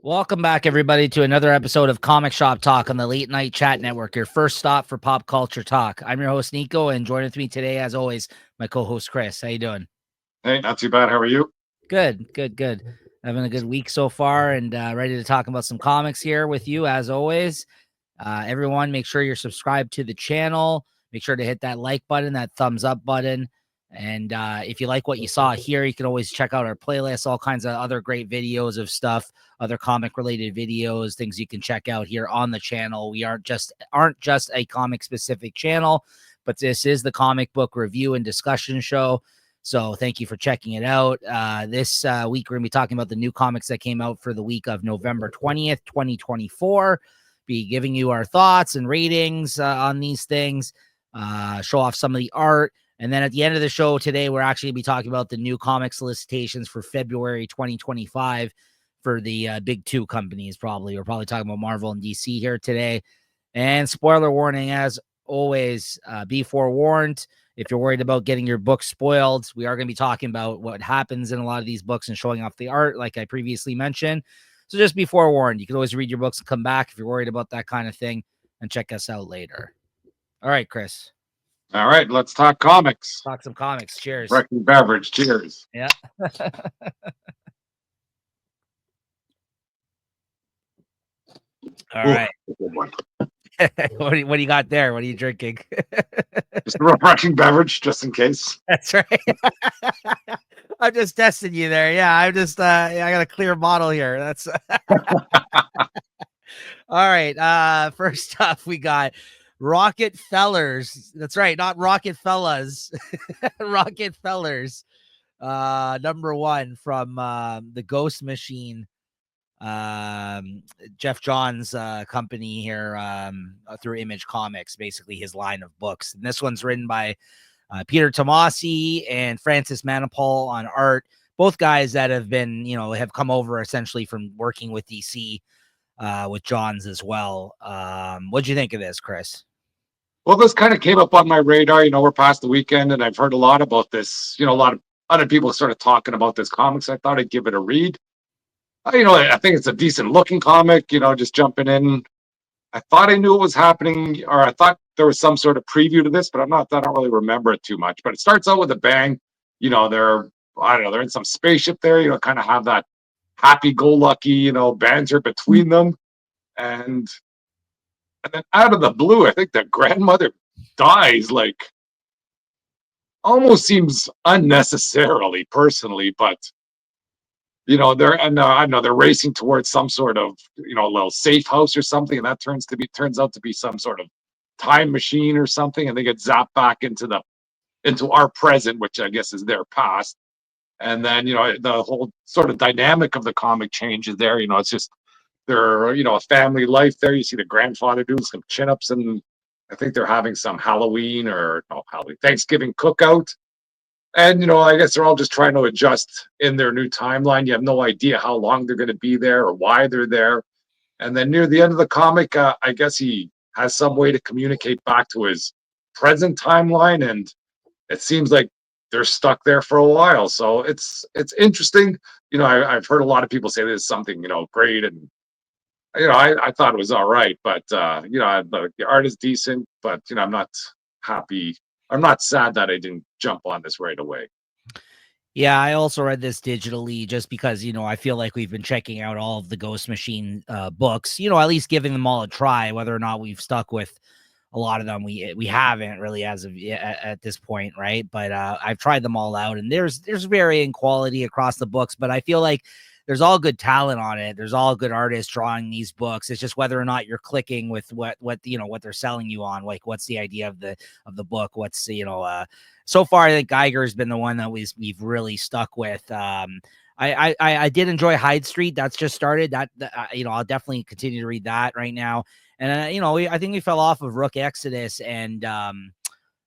Welcome back, everybody, to another episode of Comic Shop Talk on the Late Night Chat Network, your first stop for pop culture talk. I'm your host, Nico, and joining with me today, as always, my co-host, Chris. How you doing? Hey, not too bad. How are you? Good. Having a good week so far, and ready to talk about some comics here with you, as always. Everyone, make sure you're subscribed to the channel. Make sure to hit that like button, that thumbs up button. And if you like what you saw here, you can always check out our playlist, all kinds of other great videos of stuff, other comic related videos, things you can check out here on the channel. We aren't just a comic specific channel, but this is the comic book review and discussion show. So thank you for checking it out. This week, we're going to be talking about the new comics that came out for the week of November 20th, 2024. Be giving you our thoughts and ratings on these things, show off some of the art. And then at the end of the show today, we're actually going to be talking about the new comic solicitations for February 2025 for the big two companies, probably. We're probably talking about Marvel and DC here today. And spoiler warning, as always, be forewarned. If you're worried about getting your book spoiled, we are going to be talking about what happens in a lot of these books and showing off the art, like I previously mentioned. So just be forewarned. You can always read your books and come back if you're worried about that kind of thing and check us out later. All right, Chris. All right, let's talk comics. Talk some comics. Cheers. Breaking beverage. Cheers. Yeah. All Ooh, right. good one. what do you got there? What are you drinking? Just a refreshing beverage, just in case. That's right. I'm just testing you there. Yeah, I'm just I got a clear bottle here. That's all right. First up, we got Rocket Fellers. That's right, not Rocket Fellas. Rocket Fellers. Number one from the Ghost Machine. Jeff Johns' company here through Image Comics, basically his line of books. And this one's written by Peter Tomasi and Francis Manapul on art. Both guys that have been, have come over essentially from working with DC with Johns as well. What'd you think of this, Chris? Well, this kind of came up on my radar. We're past the weekend, and I've heard a lot about this. A lot of other people started talking about this comics. I thought I'd give it a read. I think it's a decent looking comic. Just jumping in. I thought I knew what was happening, or I thought there was some sort of preview to this, but I don't really remember it too much. But it starts out with a bang. They're in some spaceship there. Kind of have that happy-go-lucky, banter between them, and then out of the blue, I think the grandmother dies. Like, almost seems unnecessarily, personally, but I know they're racing towards some sort of little safe house or something, and that turns out to be some sort of time machine or something, and they get zapped back into our present, which I guess is their past. And then the whole sort of dynamic of the comic changes there. It's just they're a family life there. You see the grandfather doing some chin-ups, and I think they're having some Thanksgiving cookout. And I guess they're all just trying to adjust in their new timeline. You have no idea how long they're going to be there or why they're there. And then near the end of the comic, I guess he has some way to communicate back to his present timeline, and it seems like they're stuck there for a while. So it's interesting. I've heard a lot of people say this is something great, and I thought it was all right, but the art is decent, but I'm not happy. I'm not sad that I didn't jump on this right away. Yeah, I also read this digitally just because, I feel like we've been checking out all of the Ghost Machine books, at least giving them all a try. Whether or not we've stuck with a lot of them, we haven't really as of at this point, right? But I've tried them all out, and there's varying quality across the books, but I feel like there's all good talent on it. There's all good artists drawing these books. It's just whether or not you're clicking with what they're selling you on. Like, what's the idea of the book? What's so far, I think Geiger has been the one that we've really stuck with. I did enjoy Hyde Street. That's just started. That I'll definitely continue to read that right now. And I think we fell off of Rook Exodus and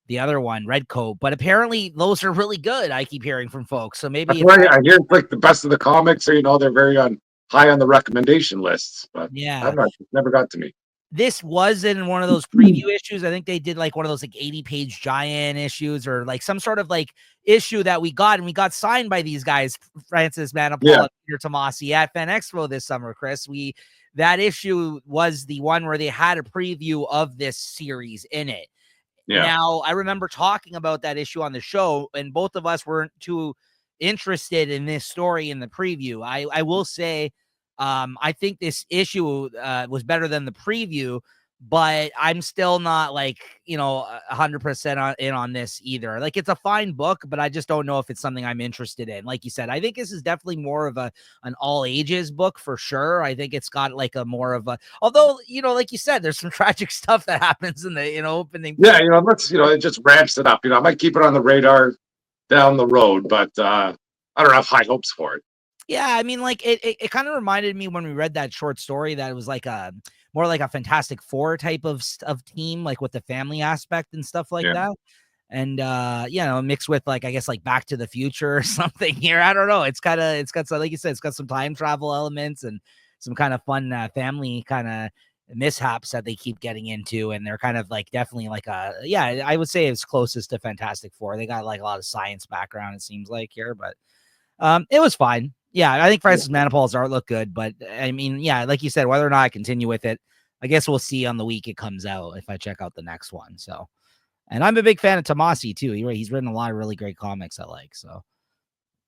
the other one, Redcoat. But apparently, those are really good. I keep hearing from folks. So maybe I hear it's like the best of the comics. So they're very high on the recommendation lists. But yeah. I don't know. It never got to me. this was in one of those preview issues. I think they did like one of those like 80-page giant issues or like some sort of like issue that we got, and we got signed by these guys, Francis Manapul and Peter Tomasi at Fan Expo this summer, Chris. That issue was the one where they had a preview of this series in it. Yeah. Now, I remember talking about that issue on the show, and both of us weren't too interested in this story in the preview. I will say, I think this issue was better than the preview, but I'm still not like, 100% in on this either. Like, it's a fine book, but I just don't know if it's something I'm interested in. Like you said, I think this is definitely more of an all ages book for sure. I think it's got like a more of a, although, like you said, there's some tragic stuff that happens in the, opening. Yeah. It just ramps it up. I might keep it on the radar down the road, but I don't have high hopes for it. Yeah, I mean, like it kind of reminded me when we read that short story that it was like a more like a Fantastic Four type of team, like with the family aspect and stuff like that. And mixed with like, I guess like Back to the Future or something here. I don't know. It's got some, like you said, it's got some time travel elements and some kind of fun family kind of mishaps that they keep getting into, and they're kind of like definitely like I would say it's closest to Fantastic Four. They got like a lot of science background, it seems like here, but it was fine. Yeah, I think Francis Manapul's art looked good, but I mean, yeah, like you said, whether or not I continue with it, I guess we'll see on the week it comes out if I check out the next one. So, and I'm a big fan of Tomasi too. He's written a lot of really great comics I like. So,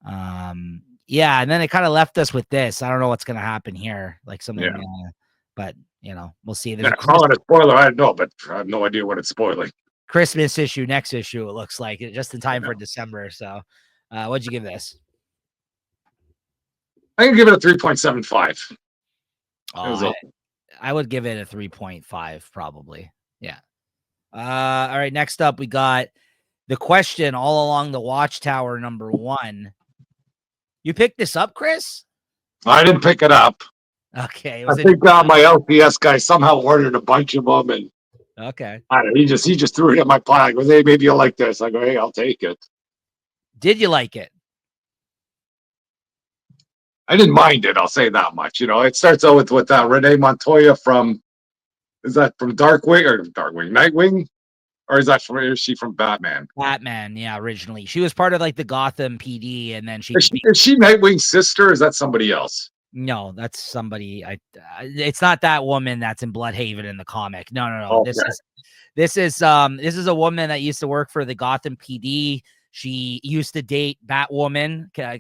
yeah, and then it kind of left us with this. I don't know what's gonna happen here, like something, but we'll see. There's calling a spoiler, I don't know, but I have no idea what it's spoiling. Christmas issue, next issue, it looks like it just in time for December. So, what'd you give this? I can give it a 3.75. I would give it a 3.5 probably. Yeah. All right. Next up, we got The Question All Along the Watchtower #1. You picked this up, Chris? I didn't pick it up. Okay. I think my LPS guy somehow ordered a bunch of them, and okay. I don't know, he just threw it in my pile. I go, hey, maybe you'll like this. I go, hey, I'll take it. Did you like it? I didn't mind it. I'll say that much. It starts out with Renee Montoya is that from Nightwing? Or is she from Batman? Batman, yeah, originally. She was part of like the Gotham PD, and then is she Nightwing's sister, or is that somebody else? No, that's somebody. It's not that woman that's in Bloodhaven in the comic. No. Okay. This is a woman that used to work for the Gotham PD. She used to date Batwoman. They're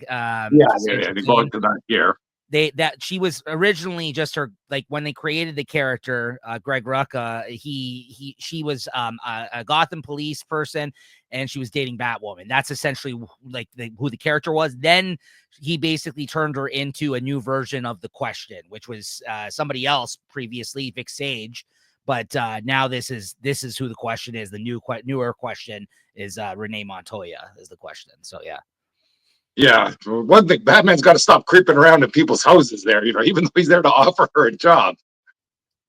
going to that here. She was originally just her, like when they created the character, Greg Rucka, she was a Gotham police person, and she was dating Batwoman. That's essentially like who the character was. Then he basically turned her into a new version of The Question, which was somebody else previously, Vic Sage. But now this is who The Question is. The newer Question is Renee Montoya is The Question. So yeah. Yeah, one thing, Batman's got to stop creeping around in people's houses there, even though he's there to offer her a job.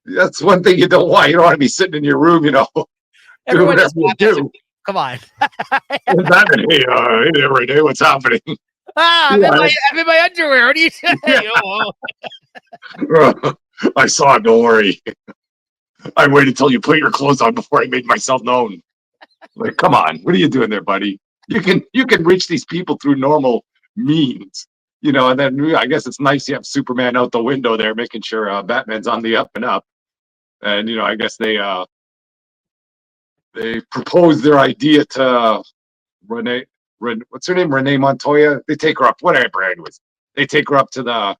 That's one thing you don't want. You don't want to be sitting in your room, Everyone doing whatever you do. Come on. Batman, hey, every day, what's happening? I'm in my underwear. What are you saying? I saw it, don't worry. I waited till you put your clothes on before I made myself known. Like, come on, what are you doing there, buddy? You can reach these people through normal means, and then I guess it's nice you have Superman out the window there, making sure Batman's on the up and up. And I guess they proposed their idea to Renee. What's her name? Renee Montoya. They take her up. Whatever it was. They take her up to the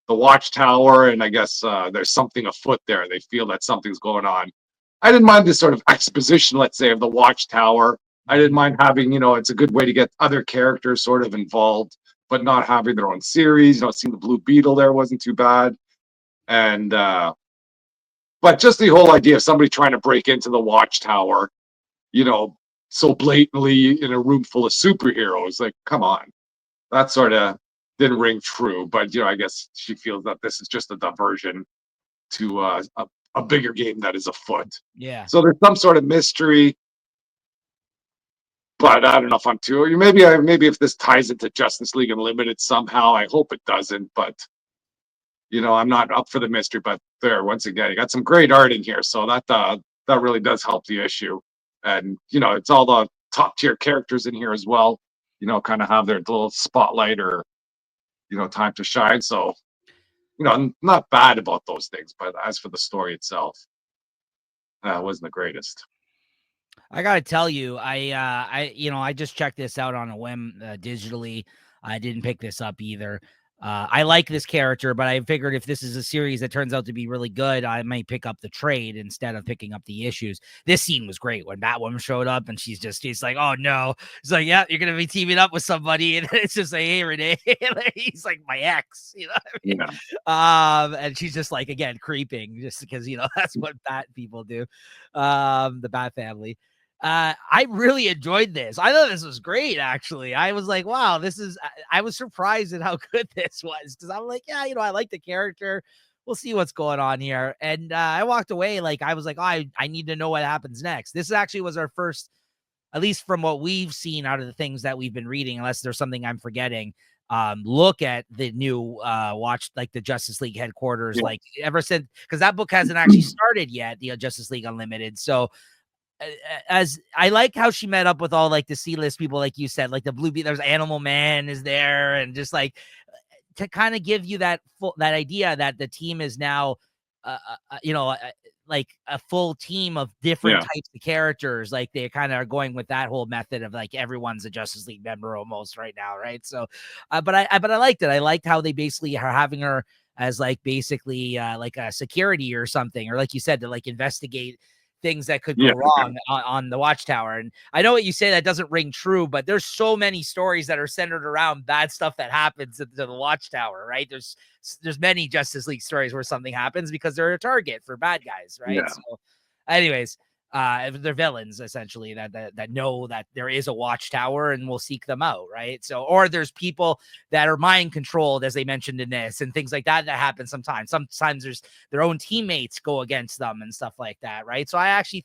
Watchtower, and I guess there's something afoot there. They feel that something's going on. I didn't mind this sort of exposition, let's say, of the Watchtower. I didn't mind having, it's a good way to get other characters sort of involved, but not having their own series. Seeing the Blue Beetle there wasn't too bad. And, but just the whole idea of somebody trying to break into the Watchtower, so blatantly in a room full of superheroes, like, come on. That sort of didn't ring true. But, I guess she feels that this is just a diversion to a bigger game that is afoot. Yeah. So there's some sort of mystery. But I don't know if I'm too. Maybe if this ties into Justice League Unlimited somehow, I hope it doesn't. But I'm not up for the mystery. But there once again. You got some great art in here, so that really does help the issue. And it's all the top tier characters in here as well. Kind of have their little spotlight or time to shine. So I'm not bad about those things, but as for the story itself, it wasn't the greatest. I gotta tell you, I just checked this out on a whim digitally. I didn't pick this up either. I like this character, but I figured if this is a series that turns out to be really good, I might pick up the trade instead of picking up the issues. This scene was great when Batwoman showed up and she's like, oh no. It's like, yeah, you're gonna be teaming up with somebody, and it's just like, hey Renee, he's like my ex, you know what I mean? Yeah. And she's just like again creeping just because that's what Bat people do. The Bat family. I really enjoyed this. I thought this was great, actually. I was like, wow, I was surprised at how good this was because I'm like, yeah, I like the character. We'll see what's going on here. And I walked away like, I was like, oh, I need to know what happens next. This actually was our first, at least from what we've seen out of the things that we've been reading, unless there's something I'm forgetting. Look at the new watch, like the Justice League headquarters, Yeah. like ever since, because that book hasn't actually started yet, the Justice League Unlimited. So as I like how she met up with all like the C-list people, like you said, like the Blue Beat, there's Animal Man is there, and just like to kind of give you that idea that the team is now, like a full team of different types of characters. Like they kind of are going with that whole method of like everyone's a Justice League member almost right now, right? So, but I liked it. I liked how they basically are having her as like basically like a security or something, or like you said, to like investigate things that could go wrong on the Watchtower. And I know what you say that doesn't ring true, but there's so many stories that are centered around bad stuff that happens to the Watchtower, right? There's many Justice League stories where something happens because they're a target for bad guys, right? Yeah. So anyways, they're villains essentially that know that there is a Watchtower and will seek them out, right? So, or there's people that are mind controlled, as they mentioned in this, and things like that happen sometimes. Sometimes there's their own teammates go against them and stuff like that, right? So I actually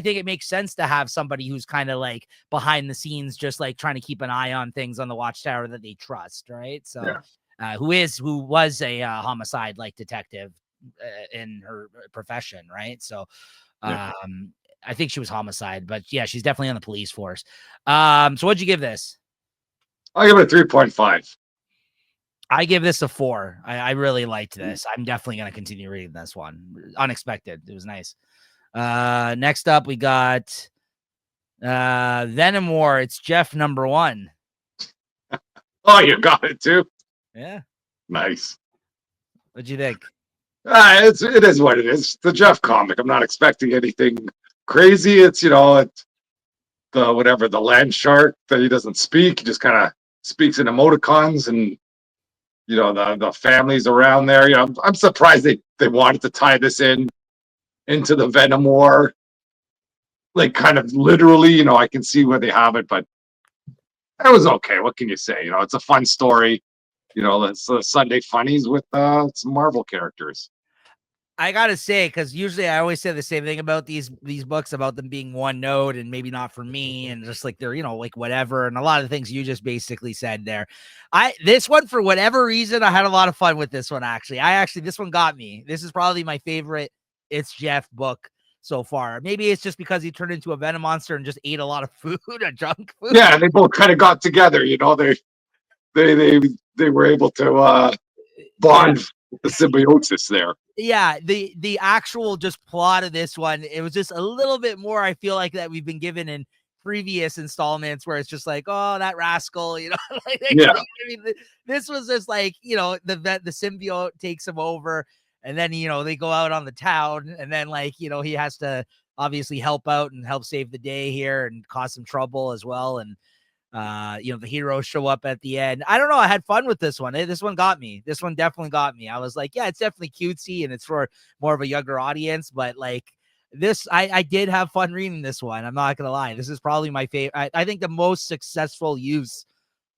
think it makes sense to have somebody who's kind of like behind the scenes, just like trying to keep an eye on things on the Watchtower that they trust, right? So, who was a homicide like detective in her profession, right? So, I think she was homicide, but yeah, she's definitely on the police force. So what'd you give this? I'll give it a 3.5. I give this a 4. I really liked this. I'm definitely going to continue reading this one. Unexpected. It was nice. Next up, we got Venom War. It's Jeff #1. Oh, you got it too? Yeah. Nice. What'd you think? It is what it is. It's the Jeff comic. I'm not expecting anything crazy. It's the land shark that he doesn't speak. He just kind of speaks in emoticons, and the families around there. I'm surprised they wanted to tie this into the Venom War, like kind of literally. I can see where they have it, but it was okay. What can you say? It's a fun story. It's Sunday funnies with some Marvel characters. I gotta say, because usually I always say the same thing about these books, about them being one note and maybe not for me, and just like they're like whatever, and a lot of the things you just basically said there. This one, for whatever reason, I had a lot of fun with this one. Actually, this one got me. This is probably my favorite It's Jeff book so far. Maybe it's just because he turned into a venom monster and just ate a lot of food, a junk food. Yeah, they both kind of got together. They were able to bond with the symbiosis there. Yeah, the actual just plot of this one, it was just a little bit more, I feel like, that we've been given in previous installments, where it's just like, oh, that rascal, like, Yeah. I mean, this was just like, the symbiote takes him over, and then they go out on the town, and then like he has to obviously help out and help save the day here and cause some trouble as well. And the heroes show up at the end. I don't know. I had fun with this one. This one got me. This one definitely got me. I was like, yeah, it's definitely cutesy and it's for more of a younger audience, but like this, I did have fun reading this one. I'm not gonna lie. This is probably my favorite. I think the most successful use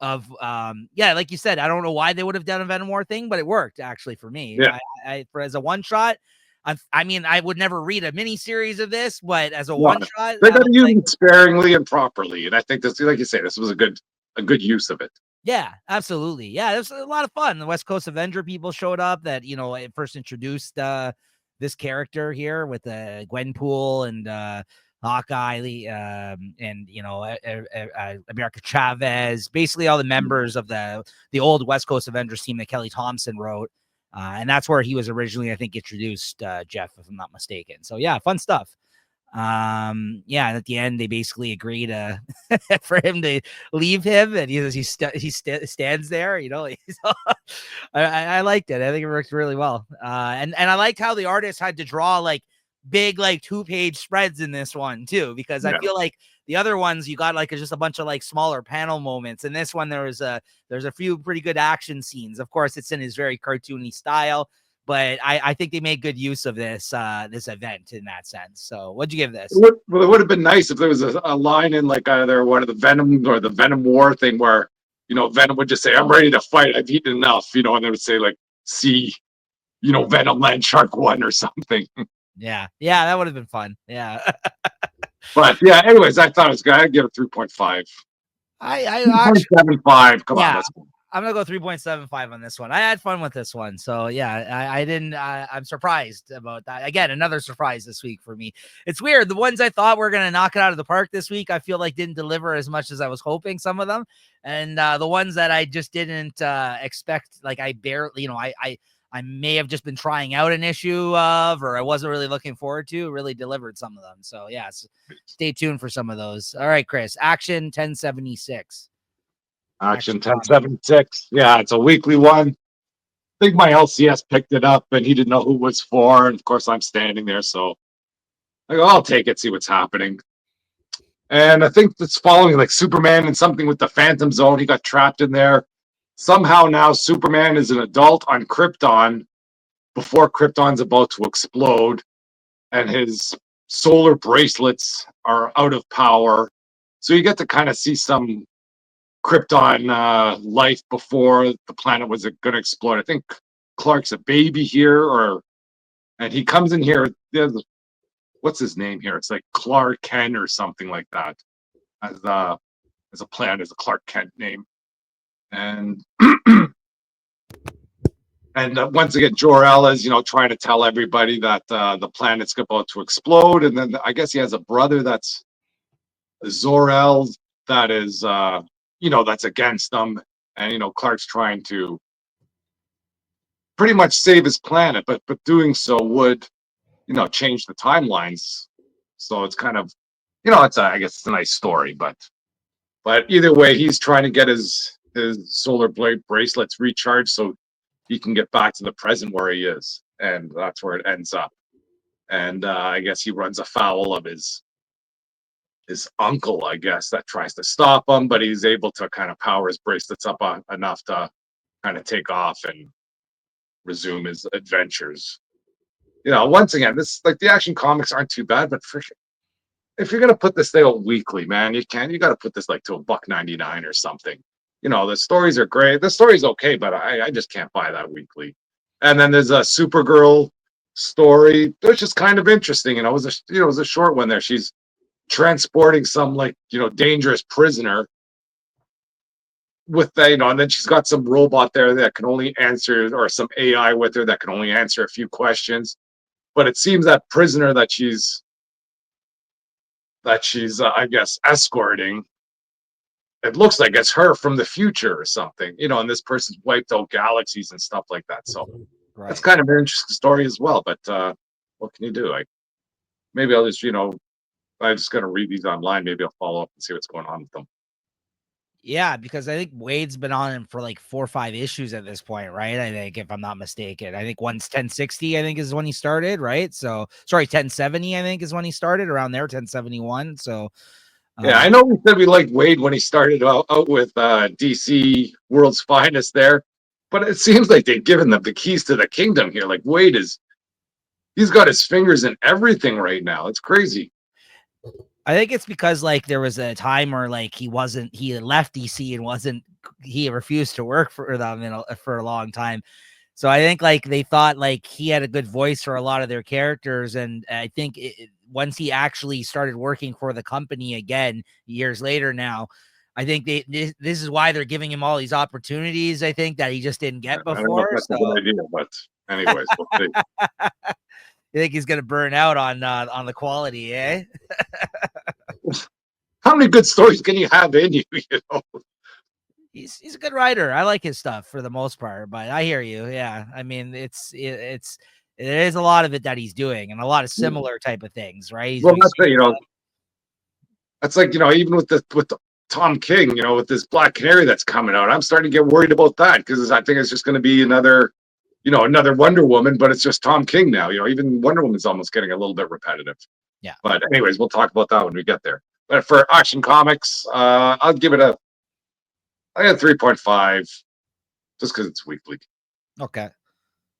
of like you said, I don't know why they would have done a Venom War thing, but it worked actually for me. Yeah. As a one shot. I mean, I would never read a mini series of this, but as a one shot, they got to use it sparingly and properly. And I think this, like you say, this was a good use of it. Yeah, absolutely. Yeah, it was a lot of fun. The West Coast Avenger people showed up that, it first introduced this character here with Gwenpool and Hawkeye, and America Chavez, basically all the members of the old West Coast Avengers team that Kelly Thompson wrote. And that's where he was originally, I think, introduced, Jeff, if I'm not mistaken. So yeah, fun stuff. Yeah, and at the end they basically agree to for him to leave him, and he stands there, so I liked it. I think it works really well. And I liked how the artist had to draw like big, like 2-page spreads in this one too, because I Yeah. feel like the other ones you got like just a bunch of like smaller panel moments. In this one, there's a few pretty good action scenes. Of course, it's in his very cartoony style, but I think they made good use of this event in that sense. So what'd you give this? It would have been nice if there was a line in like either one of the Venom or the Venom War thing where, Venom would just say, "I'm ready to fight. I've eaten enough," and they would say like, "See, Venom Land Shark 1" or something. Yeah, that would have been fun. Yeah. But yeah, anyways, I thought it was good. I'd give it 3.5. I actually 3.75. Come on, Yeah, let's go. I'm gonna go 3.75 on this one. I had fun with this one, so yeah, I didn't. I'm surprised about that. Again, another surprise this week for me. It's weird. The ones I thought were gonna knock it out of the park this week, I feel like didn't deliver as much as I was hoping. Some of them, and the ones that I just didn't expect, like I barely, I may have just been trying out an issue of, or I wasn't really looking forward to, really delivered some of them. So yeah, stay tuned for some of those. All right, Chris. Action 1076. Action 1076. Yeah, it's a weekly one. I think my LCS picked it up and he didn't know who it was for. And of course, I'm standing there. So I go, I'll take it, see what's happening. And I think it's following like Superman and something with the Phantom Zone. He got trapped in there. Somehow now Superman is an adult on Krypton before Krypton's about to explode. And his solar bracelets are out of power. So you get to kind of see some Krypton life before the planet was going to explode. I think Clark's a baby here, and he comes in here. What's his name here? It's like Clark Kent or something like that, as a planet, as a Clark Kent name. And and once again, Jor-El is trying to tell everybody that the planet's about to explode, and then I guess he has a brother that's Zor-El that is that's against them, and Clark's trying to pretty much save his planet, but doing so would change the timelines. So it's kind of I guess it's a nice story, but either way, he's trying to get his solar blade bracelets recharged so he can get back to the present where he is, and that's where it ends up. And I guess he runs afoul of his uncle, I guess, that tries to stop him, but he's able to kind of power his bracelets up enough to kind of take off and resume his adventures. Once again, this like the Action Comics aren't too bad, but if you're gonna put this thing out weekly, man, you got to put this like to $1.99 or something. The stories are great. The story's okay, but I just can't buy that weekly. And then there's a Supergirl story, which is kind of interesting. It was a short one there. She's transporting some like dangerous prisoner with and then she's got some robot there that can only answer, or some AI with her that can only answer a few questions. But it seems that prisoner that she's I guess escorting, it looks like it's her from the future or something, and this person's wiped out galaxies and stuff like that. So that's kind of an interesting story as well. But what can you do? Maybe I'll just I'm just gonna read these online. Maybe I'll follow up and see what's going on with them. Yeah, because I think Wade's been on him for like 4 or 5 issues at this point, right? I think, if I'm not mistaken, I think one's 1060, I think is when he started, right? So sorry, 1070, I think is when he started, around there, 1071. So yeah, I know we said we liked Wade when he started out with DC World's Finest there, but it seems like they've given them the keys to the kingdom here. Like Wade he's got his fingers in everything right now. It's crazy. I think it's because like there was a time where like he left DC and he refused to work for them for a long time. So I think like they thought like he had a good voice for a lot of their characters. And I think once he actually started working for the company again years later now, I think this is why they're giving him all these opportunities. I think that he just didn't get I don't know if before. that's a So good idea, but anyways, we'll see. you think he's gonna burn out on the quality, eh? How many good stories can you have in you? You know, He's a good writer. I like his stuff for the most part, but I hear you. Yeah, I mean, there is a lot of it that he's doing, and a lot of similar type of things, right? He's well, doing that's it. You know, that's like even with the Tom King, with this Black Canary that's coming out, I'm starting to get worried about that because I think it's just going to be another Wonder Woman, but it's just Tom King now. Even Wonder Woman's almost getting a little bit repetitive. Yeah. But anyways, we'll talk about that when we get there. But for Action Comics, I'll give it I got 3.5 just because it's weekly. Okay.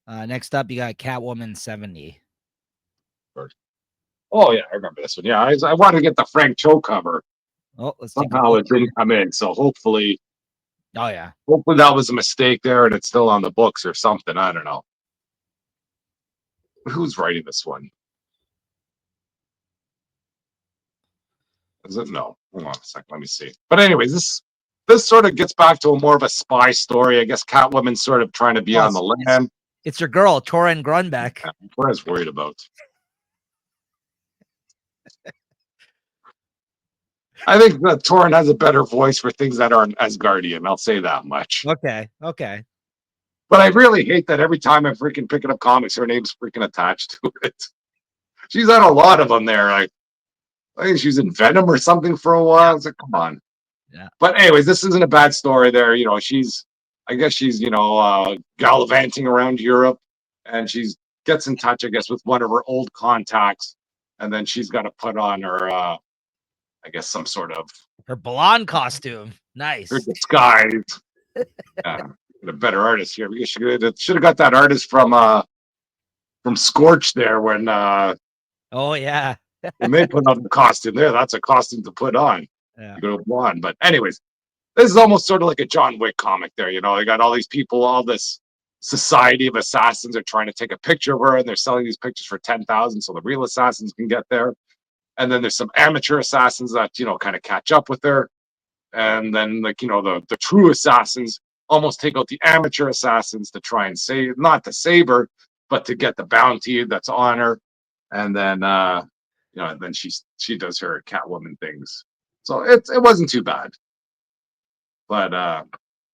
Next up, you got Catwoman 70. Oh yeah, I remember this one. Yeah, I wanted to get the Frank Cho cover. Oh, let's take a Somehow look. it didn't come in, so hopefully Oh yeah. that was a mistake there, and it's still on the books or something. I don't know. Who's writing this one? Is it? No. Hold on a second. Let me see. But anyways, this sort of gets back to a more of a spy story. I guess Catwoman's sort of trying to be on the lam. It's your girl, Torrin Grunbeck. Yeah, what I was worried about. I think that Torrin has a better voice for things that aren't Asgardian. I'll say that much. Okay. But I really hate that every time I'm freaking picking up comics, her name's freaking attached to it. She's on a lot of them there. I think she was in Venom or something for a while. It's like, come on. Yeah. But anyways, this isn't a bad story there. I guess she's, gallivanting around Europe, and she gets in touch, I guess, with one of her old contacts. And then she's got to put on her, I guess, some sort of her blonde costume. Nice. her disguise. A better artist here. We should have got that artist from Scorch there when oh yeah. when they put on the costume there. That's a costume to put on. Yeah. You go blonde. But anyways, this is almost sort of like a John Wick comic there. They got all these people, all this society of assassins are trying to take a picture of her, and they're selling these pictures for 10,000 so the real assassins can get there. And then there's some amateur assassins that kind of catch up with her, and then the true assassins almost take out the amateur assassins to try and not to save her, but to get the bounty that's on her. And then then she does her Catwoman things. So it wasn't too bad, but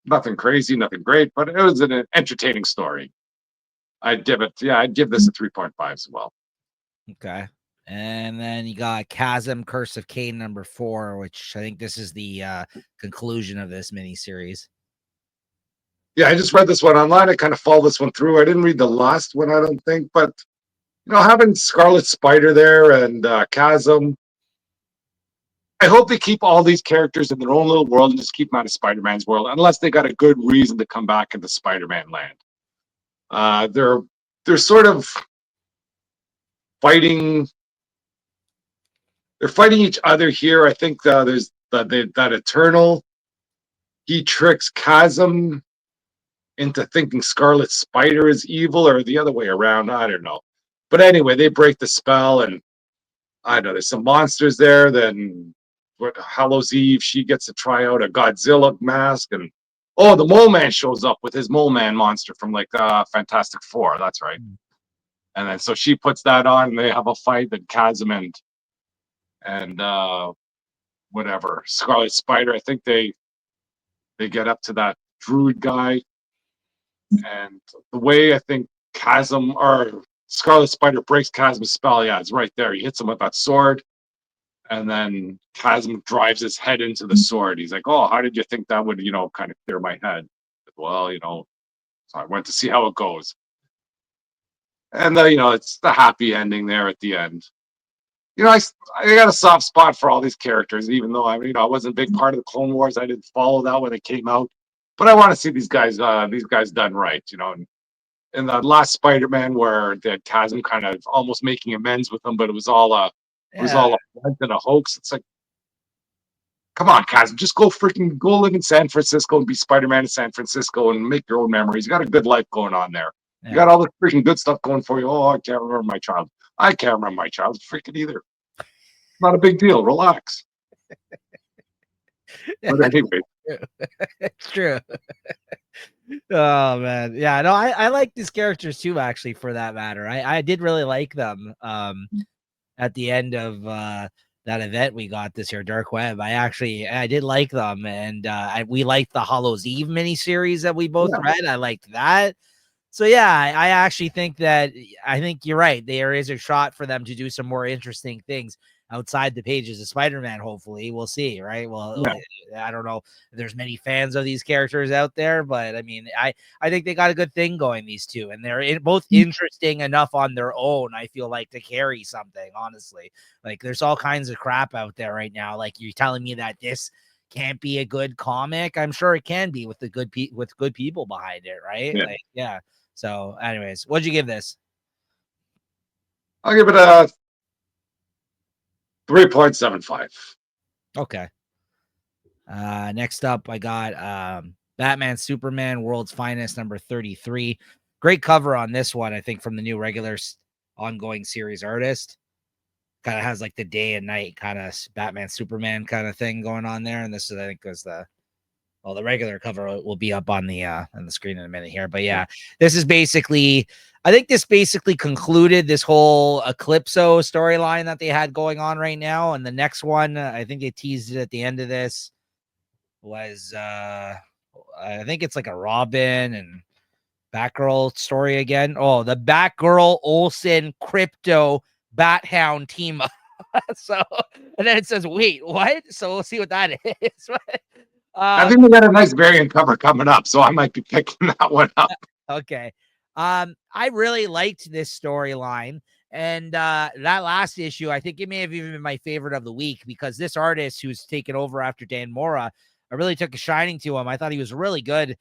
nothing crazy, nothing great, but it was an entertaining story. I'd give this a 3.5 as well. Okay. And then you got Chasm Curse of Cain #4, which I think this is the conclusion of this miniseries. Yeah, I just read this one online. I kind of followed this one through. I didn't read the last one, I don't think, but having Scarlet Spider there and Chasm, I hope they keep all these characters in their own little world and just keep them out of Spider-Man's world, unless they got a good reason to come back into Spider-Man land. They're sort of fighting. They're fighting each other here. I think there's that Eternal. He tricks Chasm into thinking Scarlet Spider is evil, or the other way around. I don't know. But anyway, they break the spell, and I don't know. There's some monsters there. Then Hallows Eve, she gets to try out a Godzilla mask, and the Mole Man shows up with his Mole Man monster from Fantastic Four. That's right. And then so she puts that on, and they have a fight. That Chasm and whatever Scarlet Spider. I think they get up to that Druid guy, and the way I think Chasm or Scarlet Spider breaks Chasm's spell, it's right there. He hits him with that sword, and then Chasm drives his head into the sword. He's like, "Oh, how did you think that would, kind of clear my head?" Well, so I went to see how it goes. And it's the happy ending there at the end. I got a soft spot for all these characters, even though I wasn't a big part of the Clone Wars. I didn't follow that when it came out, but I want to see these guys done right. In the last Spider-Man, where they had Chasm kind of almost making amends with them, but it was all a hoax. It's like, come on, Chasm, just go live in San Francisco and be Spider-Man in San Francisco and make your own memories. You got a good life going on there. Yeah. You got all the freaking good stuff going for you. Oh, I can't remember my child. I can't remember my child's freaking either. Not a big deal. Relax. But anyway, It's true. Oh man, yeah, no, I like these characters too. Actually, for that matter, I did really like them. At the end of that event we got this year, Dark Web, I did like them, and we liked the Hollows Eve miniseries that we both yeah, read. I liked that. So yeah, I actually think that I think you're right. There is a shot for them to do some more interesting things outside the pages of Spider-Man. Hopefully, we'll see. Right? Well, yeah. I don't know if there's many fans of these characters out there, but I mean, I think they got a good thing going, these two, and they're both interesting enough on their own. I feel like to carry something. Honestly, like there's all kinds of crap out there right now. Like you're telling me that this can't be a good comic. I'm sure it can be with the with good people behind it, right? Yeah. Like, yeah. So, anyways, what'd you give this? I'll give it a 3.75. Okay. Next up, I got Batman Superman World's Finest number 33. Great cover on this one, I think, from the new regular ongoing series artist. Kind of has like the day and night kind of Batman Superman kind of thing going on there. And this is, I think, was the regular cover will be up on the screen in a minute here. But yeah, this is basically, I think this basically concluded this whole Eclipso storyline that they had going on right now. And the next one, I think they teased it at the end of this, was I think it's like a Robin and Batgirl story again. Oh, the Batgirl Olsen Crypto Bat-Hound team up. So, and then it says, wait, what? So we'll see what that is. I think we got a nice variant cover coming up, so I might be picking that one up. Okay. I really liked this storyline. And that last issue, I think it may have even been my favorite of the week, because this artist who's taken over after Dan Mora, I really took a shining to him. I thought he was really good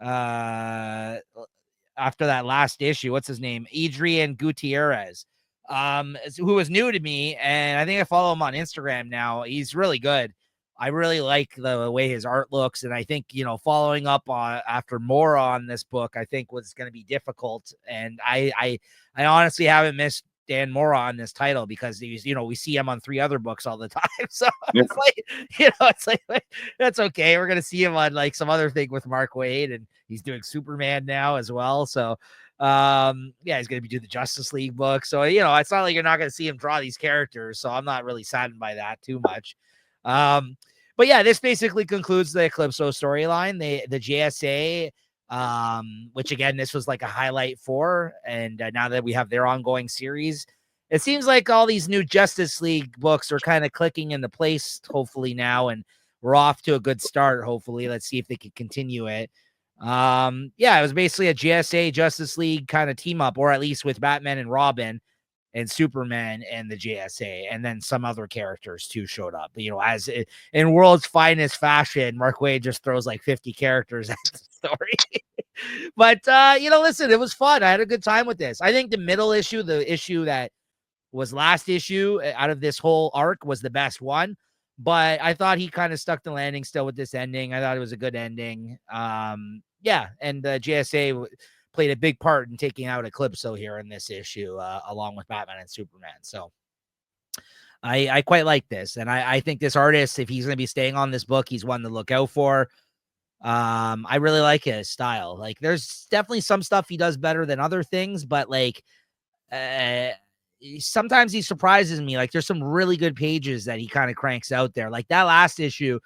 after that last issue. What's his name? Adrian Gutierrez, who was new to me. And I think I follow him on Instagram now. He's really good. I really like the way his art looks. And I think, following up on after Mora on this book, I think was going to be difficult. And I honestly haven't missed Dan Mora on this title, because he's, we see him on 3 other books all the time. So Yeah. it's like, that's okay. We're going to see him on like some other thing with Mark Waid, and he's doing Superman now as well. So yeah, he's going to be doing the Justice League book. So, it's not like you're not going to see him draw these characters. So I'm not really saddened by that too much. But yeah, this basically concludes the Eclipso storyline. The JSA, which again, this was like a highlight for, and now that we have their ongoing series, it seems like all these new Justice League books are kind of clicking into place, hopefully now, and we're off to a good start. Hopefully, let's see if they can continue it. Yeah, it was basically a JSA Justice League kind of team up, or at least with Batman and Robin and Superman and the JSA, and then some other characters too showed up. As in World's Finest fashion, Mark Waid just throws like 50 characters at the story. But listen, it was fun. I had a good time with this. I think the middle issue, the issue that was last issue out of this whole arc, was the best one. But I thought he kind of stuck the landing still with this ending. I thought it was a good ending. Yeah, and the JSA played a big part in taking out Eclipso here in this issue, along with Batman and Superman. So I quite like this. And I think this artist, if he's going to be staying on this book, he's one to look out for. I really like his style. Like, there's definitely some stuff he does better than other things, but like, sometimes he surprises me. Like, there's some really good pages that he kind of cranks out there. Like that last issue,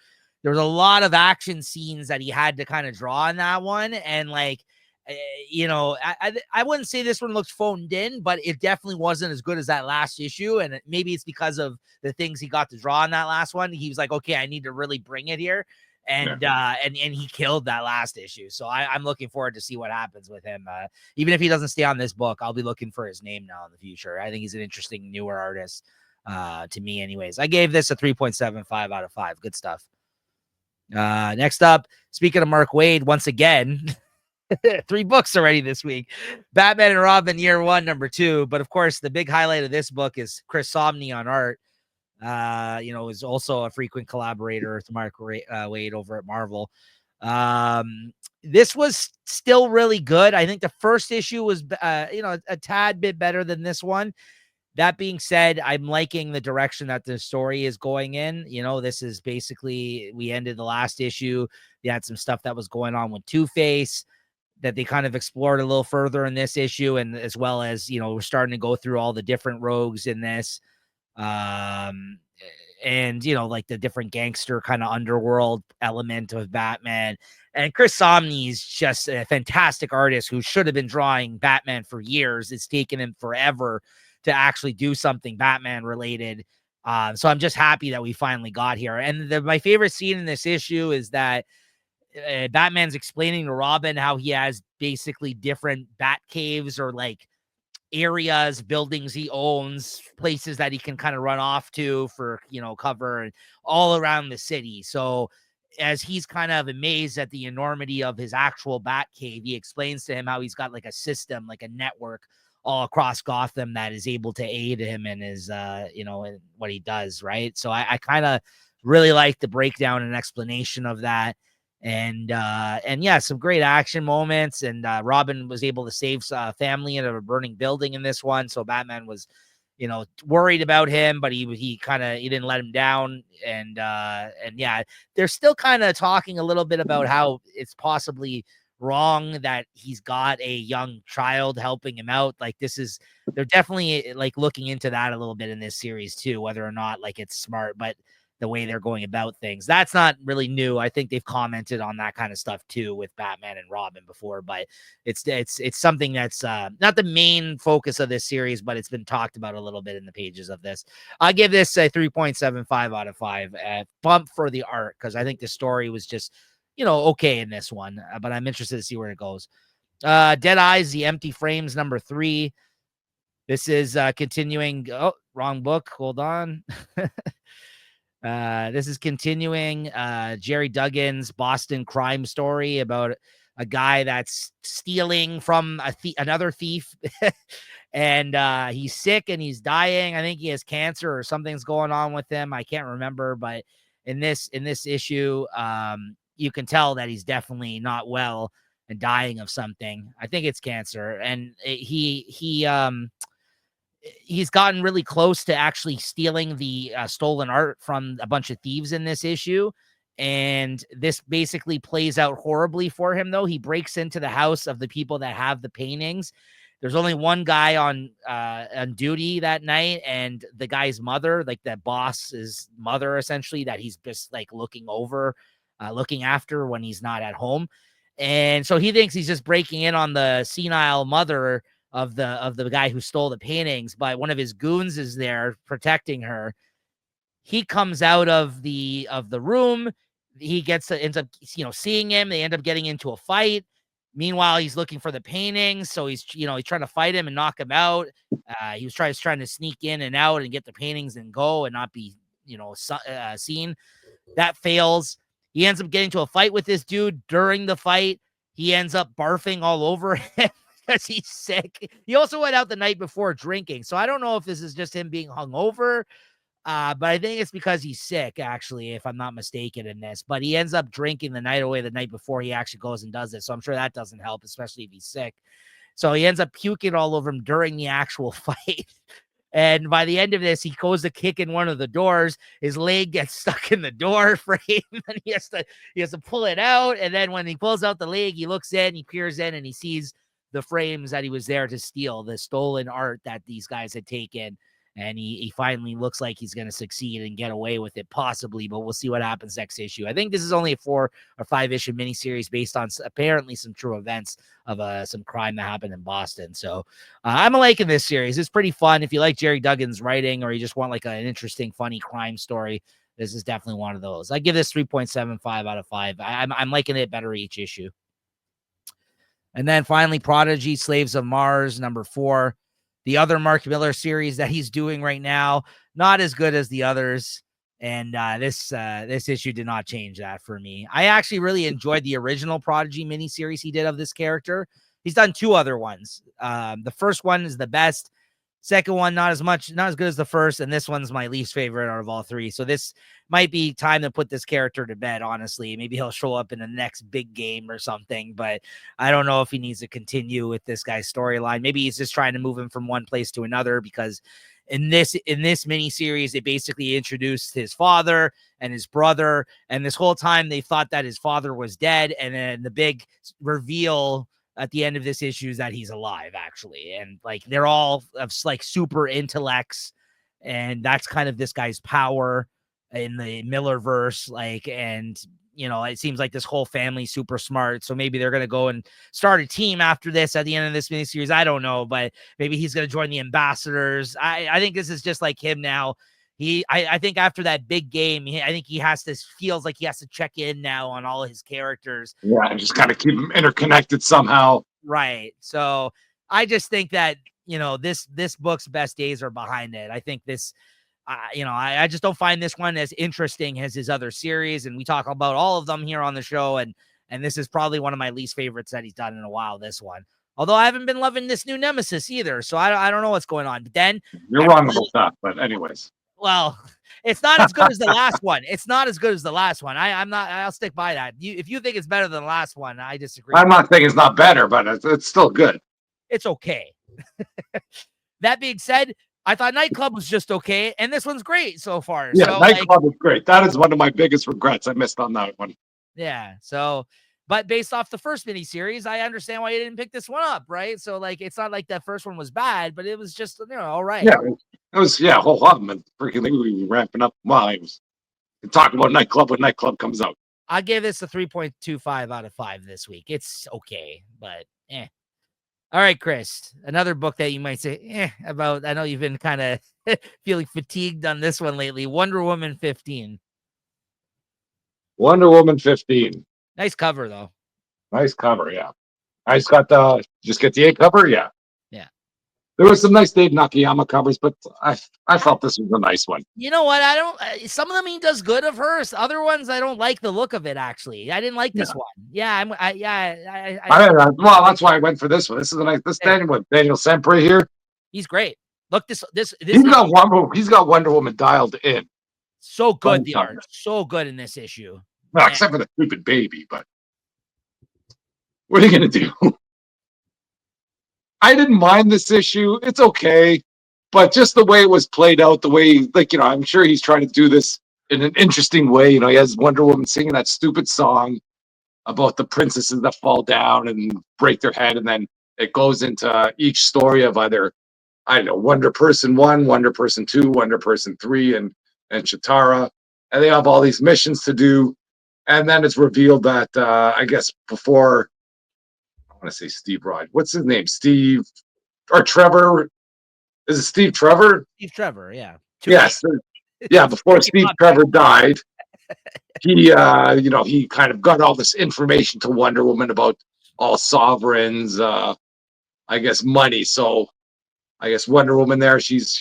there was a lot of action scenes that he had to kind of draw in that one. And like, I wouldn't say this one looks phoned in, but it definitely wasn't as good as that last issue. And maybe it's because of the things he got to draw in that last one. He was like, okay, I need to really bring it here. And he killed that last issue. So I'm looking forward to see what happens with him. Even if he doesn't stay on this book, I'll be looking for his name now in the future. I think he's an interesting newer artist to me anyways. I gave this a 3.75 out of 5. Good stuff. Next up, speaking of Mark Waid, once again, 3 books already this week. Batman and Robin Year 1, number 2. But of course, the big highlight of this book is Chris Samnee on art. Is also a frequent collaborator with Mark Waid over at Marvel. This was still really good. I think the first issue was, a tad bit better than this one. That being said, I'm liking the direction that the story is going in. You know, this is basically, we ended the last issue. You had some stuff that was going on with Two-Face that they kind of explored a little further in this issue. And as well as, you know, we're starting to go through all the different rogues in this. And, you know, like the different gangster kind of underworld element of Batman. And Chris Samnee is just a fantastic artist who should have been drawing Batman for years. It's taken him forever to actually do something Batman related. So I'm just happy that we finally got here. And my favorite scene in this issue is that Batman's explaining to Robin how he has basically different bat caves or like areas, buildings he owns, places that he can kind of run off to for, you know, cover and all around the city. So as he's kind of amazed at the enormity of his actual bat cave, he explains to him how he's got like a system, like a network all across Gotham that is able to aid him in his, you know, in what he does. Right. So I kind of really like the breakdown and explanation of that. And yeah, some great action moments. And Robin was able to save family in a burning building in this one. So Batman was, you know, worried about him, but he didn't let him down. And yeah, they're still kind of talking a little bit about how it's possibly wrong that he's got a young child helping him out. Like they're definitely like looking into that a little bit in this series too, whether or not like it's smart, but the way they're going about things. That's not really new. I think they've commented on that kind of stuff too with Batman and Robin before, but it's something that's not the main focus of this series, but it's been talked about a little bit in the pages of this. I give this a 3.75 out of 5. Bump for the art, because I think the story was just, you know, okay in this one, but I'm interested to see where it goes. Dead Eyes, The Empty Frames, number 3. This is continuing. Oh, wrong book. Hold on. This is continuing Jerry Duggan's Boston crime story about a guy that's stealing from another thief. And he's sick and he's dying. I think he has cancer or something's going on with him. I can't remember, but in this issue, you can tell that he's definitely not well and dying of something. I think it's cancer. And he's gotten really close to actually stealing the stolen art from a bunch of thieves in this issue. And this basically plays out horribly for him, though. He breaks into the house of the people that have the paintings. There's only one guy on duty that night, and the guy's mother, like the boss's mother, essentially, that he's just like looking after when he's not at home. And so he thinks he's just breaking in on the senile mother of the guy who stole the paintings, but one of his goons is there protecting her. He comes out of the room. He ends up, you know, seeing him. They end up getting into a fight. Meanwhile, he's looking for the paintings, so he's trying to fight him and knock him out. He was trying to sneak in and out and get the paintings and go and not be, you know, seen. That fails. He ends up getting to a fight with this dude. During the fight, he ends up barfing all over him because he's sick. He also went out the night before drinking. So I don't know if this is just him being hungover, but I think it's because he's sick, actually, if I'm not mistaken in this. But he ends up drinking the night away the night before he actually goes and does it. So I'm sure that doesn't help, especially if he's sick. So he ends up puking all over him during the actual fight. And by the end of this, he goes to kick in one of the doors. His leg gets stuck in the door frame, and he has to pull it out. And then when he pulls out the leg, he looks in, he peers in, and he sees the frames that he was there to steal, the stolen art that these guys had taken. And he finally looks like he's going to succeed and get away with it, possibly, but we'll see what happens next issue. I think this is only a 4 or 5 issue miniseries based on apparently some true events of some crime that happened in Boston. So I'm liking this series. It's pretty fun. If you like Jerry Duggan's writing, or you just want like an interesting, funny crime story, this is definitely one of those. I give this 3.75 out of 5. I'm liking it better each issue. And then finally, Prodigy, Slaves of Mars, number 4. The other Mark Miller series that he's doing right now, not as good as the others. And this issue did not change that for me. I actually really enjoyed the original Prodigy miniseries he did of this character. He's done 2 other ones. The first one is the best. Second one, not as good as the first. And this one's my least favorite out of all 3. So this might be time to put this character to bed, honestly. Maybe he'll show up in the next big game or something, but I don't know if he needs to continue with this guy's storyline. Maybe he's just trying to move him from one place to another, because in this miniseries, they basically introduced his father and his brother, and this whole time they thought that his father was dead, and then the big reveal at the end of this issue is that he's alive, actually, and like they're all of like super intellects, and that's kind of this guy's power in the Millerverse, like, and it seems like this whole family's super smart. So maybe they're going to go and start a team after this at the end of this miniseries. I don't know, but maybe he's going to join the ambassadors. I think this is just like him now. I think after that big game, I think he feels like he has to check in now on all of his characters. Yeah, and just kind of keep them interconnected somehow. Right. So I just think that, this book's best days are behind it. I think this, I just don't find this one as interesting as his other series. And we talk about all of them here on the show. And this is probably one of my least favorites that he's done in a while, this one. Although I haven't been loving this new Nemesis either. So I don't know what's going on. But then you're wrong about that. But anyways. Well, it's not as good as the last one. It's not as good as the last one. I'll stick by that. If you think it's better than the last one, I disagree. I'm not saying it's not better, but it's still good. It's okay. That being said, I thought Nightclub was just okay, and this one's great so far. Yeah, so, Nightclub is great. That is one of my biggest regrets. I missed on that one. Yeah. So, but based off the first miniseries, I understand why you didn't pick this one up, right? So, like, it's not like that first one was bad, but it was just, all right. Yeah, it was, a whole lot of them. Freaking thing we were ramping up while I was talking about Nightclub when Nightclub comes out. I gave this a 3.25 out of 5 this week. It's okay, but All right, Chris, another book that you might say about. I know you've been kind of feeling fatigued on this one lately. Wonder Woman 15. Wonder Woman 15. Nice cover, though. Nice cover, yeah. I just got just get the A cover, yeah. Yeah. There was some nice Dave Nakayama covers, but I felt this was a nice one. You know what? I don't. Some of them he does good of hers. Other ones I don't like the look of it. Actually, I didn't like this one. Yeah, well, that's why I went for this one. This is a nice. This Daniel Sempre here. He's great. Look, this. He's got Wonder Woman dialed in. So good, the art. So good in this issue. Well, except for the stupid baby, but what are you gonna do? I didn't mind this issue. It's okay. But just the way it was played out, the way, I'm sure he's trying to do this in an interesting way. He has Wonder Woman singing that stupid song about the princesses that fall down and break their head. And then it goes into each story of either, I don't know, Wonder Person 1, Wonder Person 2, Wonder Person 3, and Chitara. And they have all these missions to do. And then it's revealed that, I guess, before, I want to say Steve Rod. What's his name? Steve or Trevor? Is it Steve Trevor? Steve Trevor, yeah. Yes. Yeah, before Steve Trevor died, he he kind of got all this information to Wonder Woman about all sovereigns, I guess money. So I guess Wonder Woman there, she's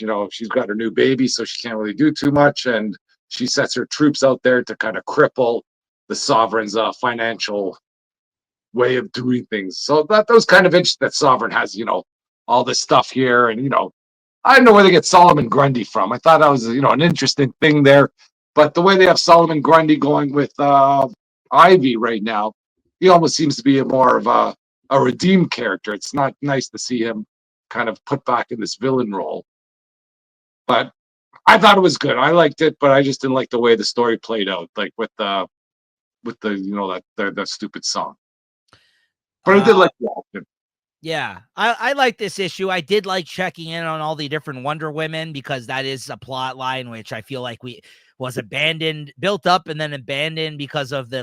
got her new baby, so she can't really do too much, and she sets her troops out there to kind of cripple the sovereign's financial way of doing things. So that was kind of interesting that Sovereign has, all this stuff here, and I don't know where they get Solomon Grundy from. I thought that was, an interesting thing there. But the way they have Solomon Grundy going with Ivy right now, he almost seems to be more of a redeemed character. It's not nice to see him kind of put back in this villain role. But I thought it was good. I liked it, but I just didn't like the way the story played out, like with the that stupid song. But I did like the action. Yeah, I like this issue. I did like checking in on all the different Wonder Women because that is a plot line which I feel like was abandoned, built up, and then abandoned because of the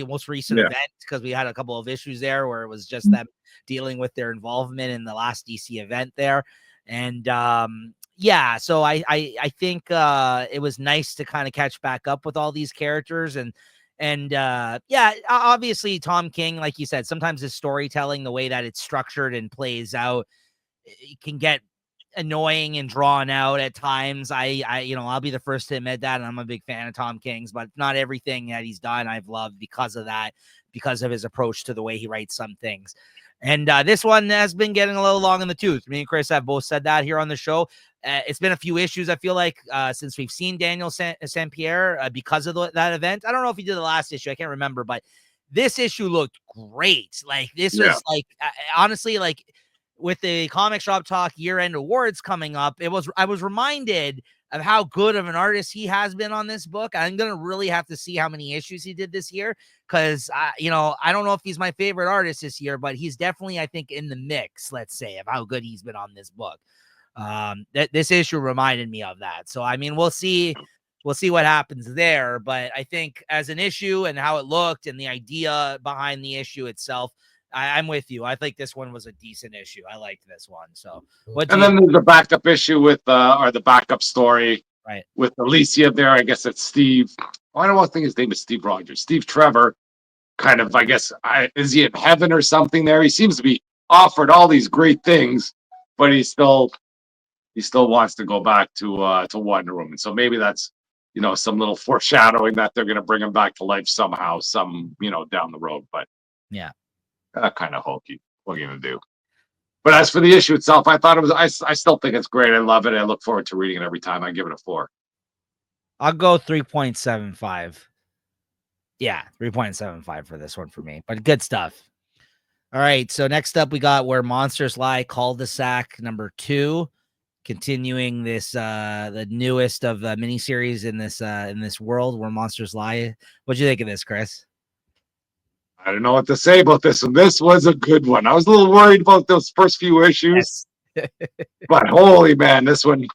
most recent event, because we had a couple of issues there where it was just them dealing with their involvement in the last DC event there. And so I think it was nice to kind of catch back up with all these characters. And obviously Tom King, like you said, sometimes his storytelling, the way that it's structured and plays out, it can get annoying and drawn out at times. I'll be the first to admit that, and I'm a big fan of Tom King's, but not everything that he's done I've loved because of that, because of his approach to the way he writes some things. And this one has been getting a little long in the tooth. Me and Chris have both said that here on the show. It's been a few issues, I feel like, since we've seen Daniel St. Pierre because of that event. I don't know if he did the last issue. I can't remember, but this issue looked great. Like, this was like, honestly, like, with the Comic Shop Talk year-end awards coming up, I was reminded of how good of an artist he has been on this book. I'm gonna really have to see how many issues he did this year, because I don't know if he's my favorite artist this year, but he's definitely, I think, in the mix, let's say, of how good he's been on this book. This issue reminded me of that. So I mean, we'll see what happens there, but I think as an issue and how it looked and the idea behind the issue itself, I'm with you. I think this one was a decent issue. I liked this one. So and then there's the backup issue with or the backup story, right, with Alicia there. I guess it's Steve. I don't think his name is Steve Rogers. Steve Trevor, kind of. I guess is he in heaven or something? There, he seems to be offered all these great things, but he still wants to go back to Wonder Woman. So maybe that's some little foreshadowing that they're going to bring him back to life somehow, down the road. But yeah, kind of hokey. What are you going to do? But as for the issue itself, I thought it was. I still think it's great. I love it. I look forward to reading it every time. I give it a 4. I'll go 3.75. Yeah, 3.75 for this one for me, but good stuff. All right, so next up we got Where Monsters Lie, Cul-de-sac number 2, continuing this the newest of miniseries in this world, Where Monsters Lie. What'd you think of this, Chris? I don't know what to say about this one. This was a good one. I was a little worried about those first few issues, yes. But holy man, this one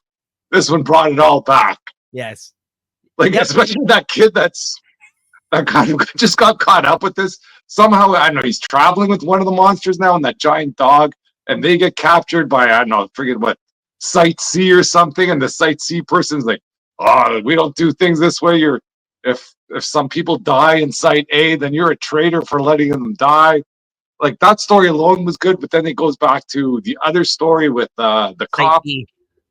brought it all back. Yes, like especially that kid that kind of just got caught up with this. Somehow, I don't know, he's traveling with one of the monsters now and that giant dog, and they get captured by, I don't know, forget what, Site C or something, and the Site C person's like, oh, we don't do things this way. If some people die in Site A, then you're a traitor for letting them die. Like, that story alone was good, but then it goes back to the other story with the cop.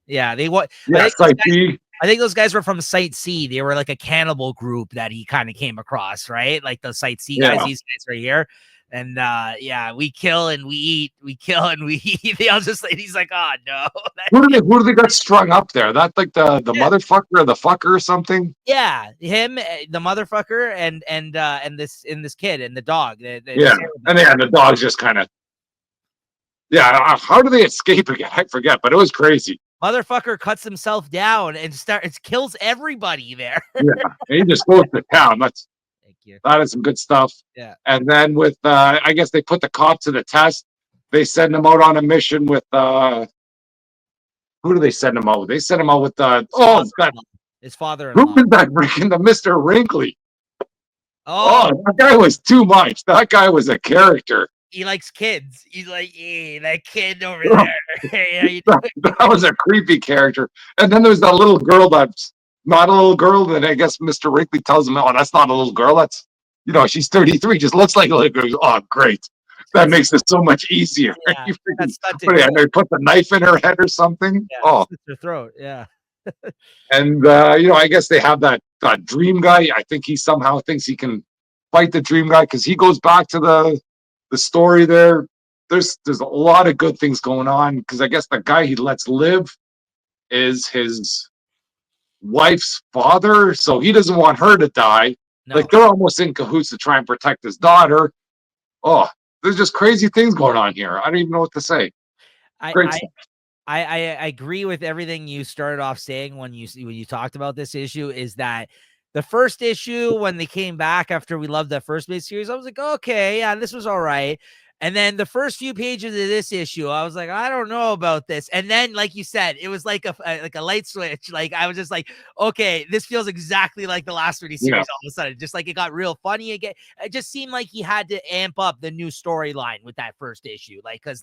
Yeah, Site B. I think those guys were from Site C. They were like a cannibal group that he kind of came across, right? Like the Site C guys, these guys right here. And we kill and we eat. We kill and we eat. He's like, oh no. Who do they got strung up there? That like the motherfucker or the fucker or something? Yeah, him, the motherfucker, and this kid and the dog. And the dog's just kind of. Yeah, how do they escape again? I forget, but it was crazy. Motherfucker cuts himself down and kills everybody there. Yeah, and he just goes to town. That is some good stuff. Yeah. And then with I guess they put the cop to the test. They send him out on a mission with who do they send him out with? They send him out with his father-in-law. Who is that freaking the Mr. Wrinkly? Oh, that guy was too much. That guy was a character. He likes kids. He's like, hey, that kid over there. That was a creepy character. And then there's that little girl that's not a little girl. And I guess Mr. Wrinkly tells him, oh, that's not a little girl. That's, she's 33, just looks like a little girl. Oh, great. That makes it so much easier. Yeah, they put the knife in her head or something. Yeah, her throat. Yeah. And, I guess they have that dream guy. I think he somehow thinks he can fight the dream guy because he goes back to the story there. There's a lot of good things going on because I guess the guy he lets live is his wife's father, so he doesn't want her to die. No. Like they're almost in cahoots to try and protect his daughter. Oh, there's just crazy things going on here. I don't even know what to say. I agree with everything you started off saying when you talked about this issue. Is that the first issue, when they came back after we loved that first big series, I was like, okay, yeah, this was all right. And then the first few pages of this issue, I was like, I don't know about this. And then, like you said, it was like a light switch. Like I was just like, okay, this feels exactly like the last miniseries. All of a sudden, just like it got real funny again. It just seemed like he had to amp up the new storyline with that first issue, because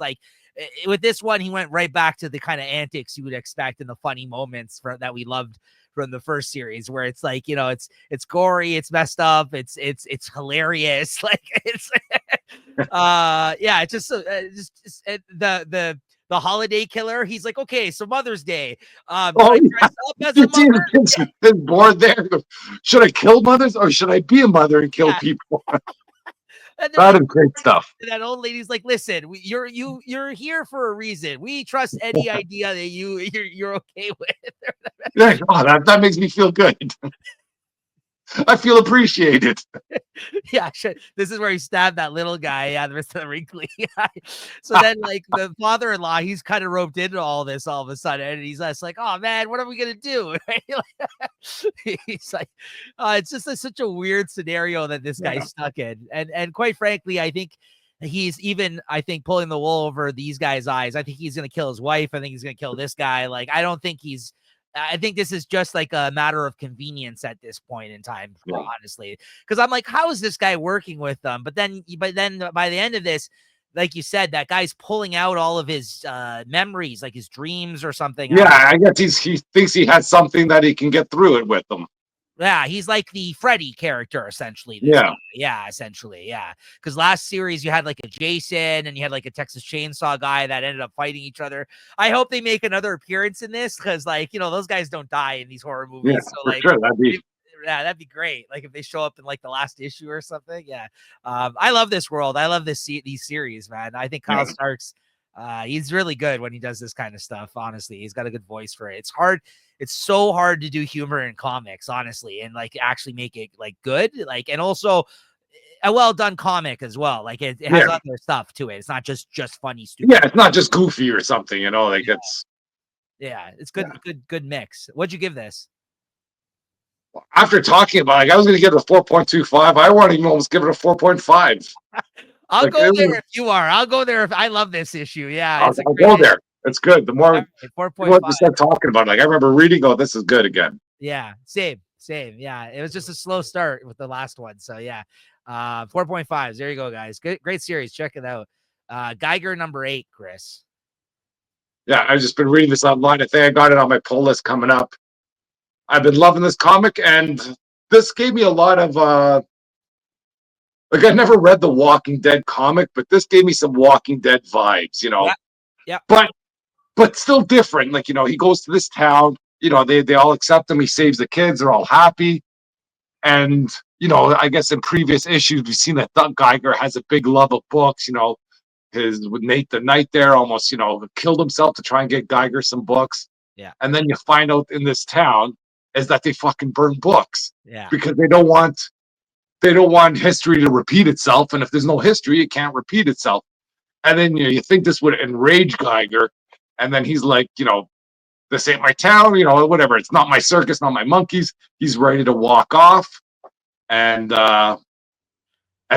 with this one, he went right back to the kind of antics you would expect in the funny moments that we loved from the first series, where it's like, it's gory, it's messed up, it's hilarious, like it's the holiday killer. He's like, okay, so Mother's Day, his board there. Should I kill mothers or should I be a mother and kill people? That is great stuff. That old lady's like, listen, you're here for a reason. We trust any idea that you're okay with. That makes me feel good. I feel appreciated. Yeah, this is where he stabbed that little guy. Yeah, the rest of the wrinkly guy. So then, like, the father-in-law, he's kind of roped into all this all of a sudden, and he's just like, "Oh man, what are we gonna do?" He's like, it's just such a weird scenario that this guy's stuck in, and quite frankly, I think he's even, I think, pulling the wool over these guys' eyes. I think he's gonna kill his wife. I think he's gonna kill this guy. Like, I don't think he's. I think this is just like a matter of convenience at this point in time, honestly. Because I'm like, how is this guy working with them? But then by the end of this, like you said, that guy's pulling out all of his memories, like his dreams or something. Yeah, I guess he thinks he has something that he can get through it with them. Yeah, he's like the Freddy character, essentially. Yeah, essentially. Yeah. Because last series you had like a Jason and you had like a Texas Chainsaw guy that ended up fighting each other. I hope they make another appearance in this because, like, you know, those guys don't die in these horror movies. Yeah, so, for like, sure. that'd be great. Like, if they show up in like the last issue or something. Yeah. I love this world. I love these series, man. I think Kyle Starks, he's really good when he does this kind of stuff. Honestly, he's got a good voice for it. It's hard. It's so hard to do humor in comics, honestly, and like actually make it like good, like, and also a well done comic as well. Like it has other stuff to it. It's not just funny, stupid. Yeah, it's not just goofy or something, you know. Like it's good mix. What'd you give this? After talking about it, like, I was going to give it a 4.25. I want to even almost give it a 4.5. I'll go there if you are. I'll go there if I love this issue. Yeah, I'll go there. It's good. The more 4.5. We start talking about it, like I remember reading, oh, this is good again. Yeah, same. Yeah, it was just a slow start with the last one. So yeah, 4.5. There you go, guys. Great series. Check it out. Geiger number 8, Chris. Yeah, I've just been reading this online. I think I got it on my pull list coming up. I've been loving this comic, and this gave me a lot of like, I never read the Walking Dead comic, but this gave me some Walking Dead vibes, you know. Yeah. But still different. Like, you know, he goes to this town, you know, they all accept him, he saves the kids, they're all happy. And, you know, I guess in previous issues we've seen that Doug Geiger has a big love of books, you know. With Nate the Knight there almost, you know, killed himself to try and get Geiger some books. Yeah. And then you find out in this town is that they fucking burn books. Yeah. Because they don't want history to repeat itself. And if there's no history, it can't repeat itself. And then you think this would enrage Geiger. And then he's like, you know, this ain't my town, you know, whatever. It's not my circus, not my monkeys. He's ready to walk off. And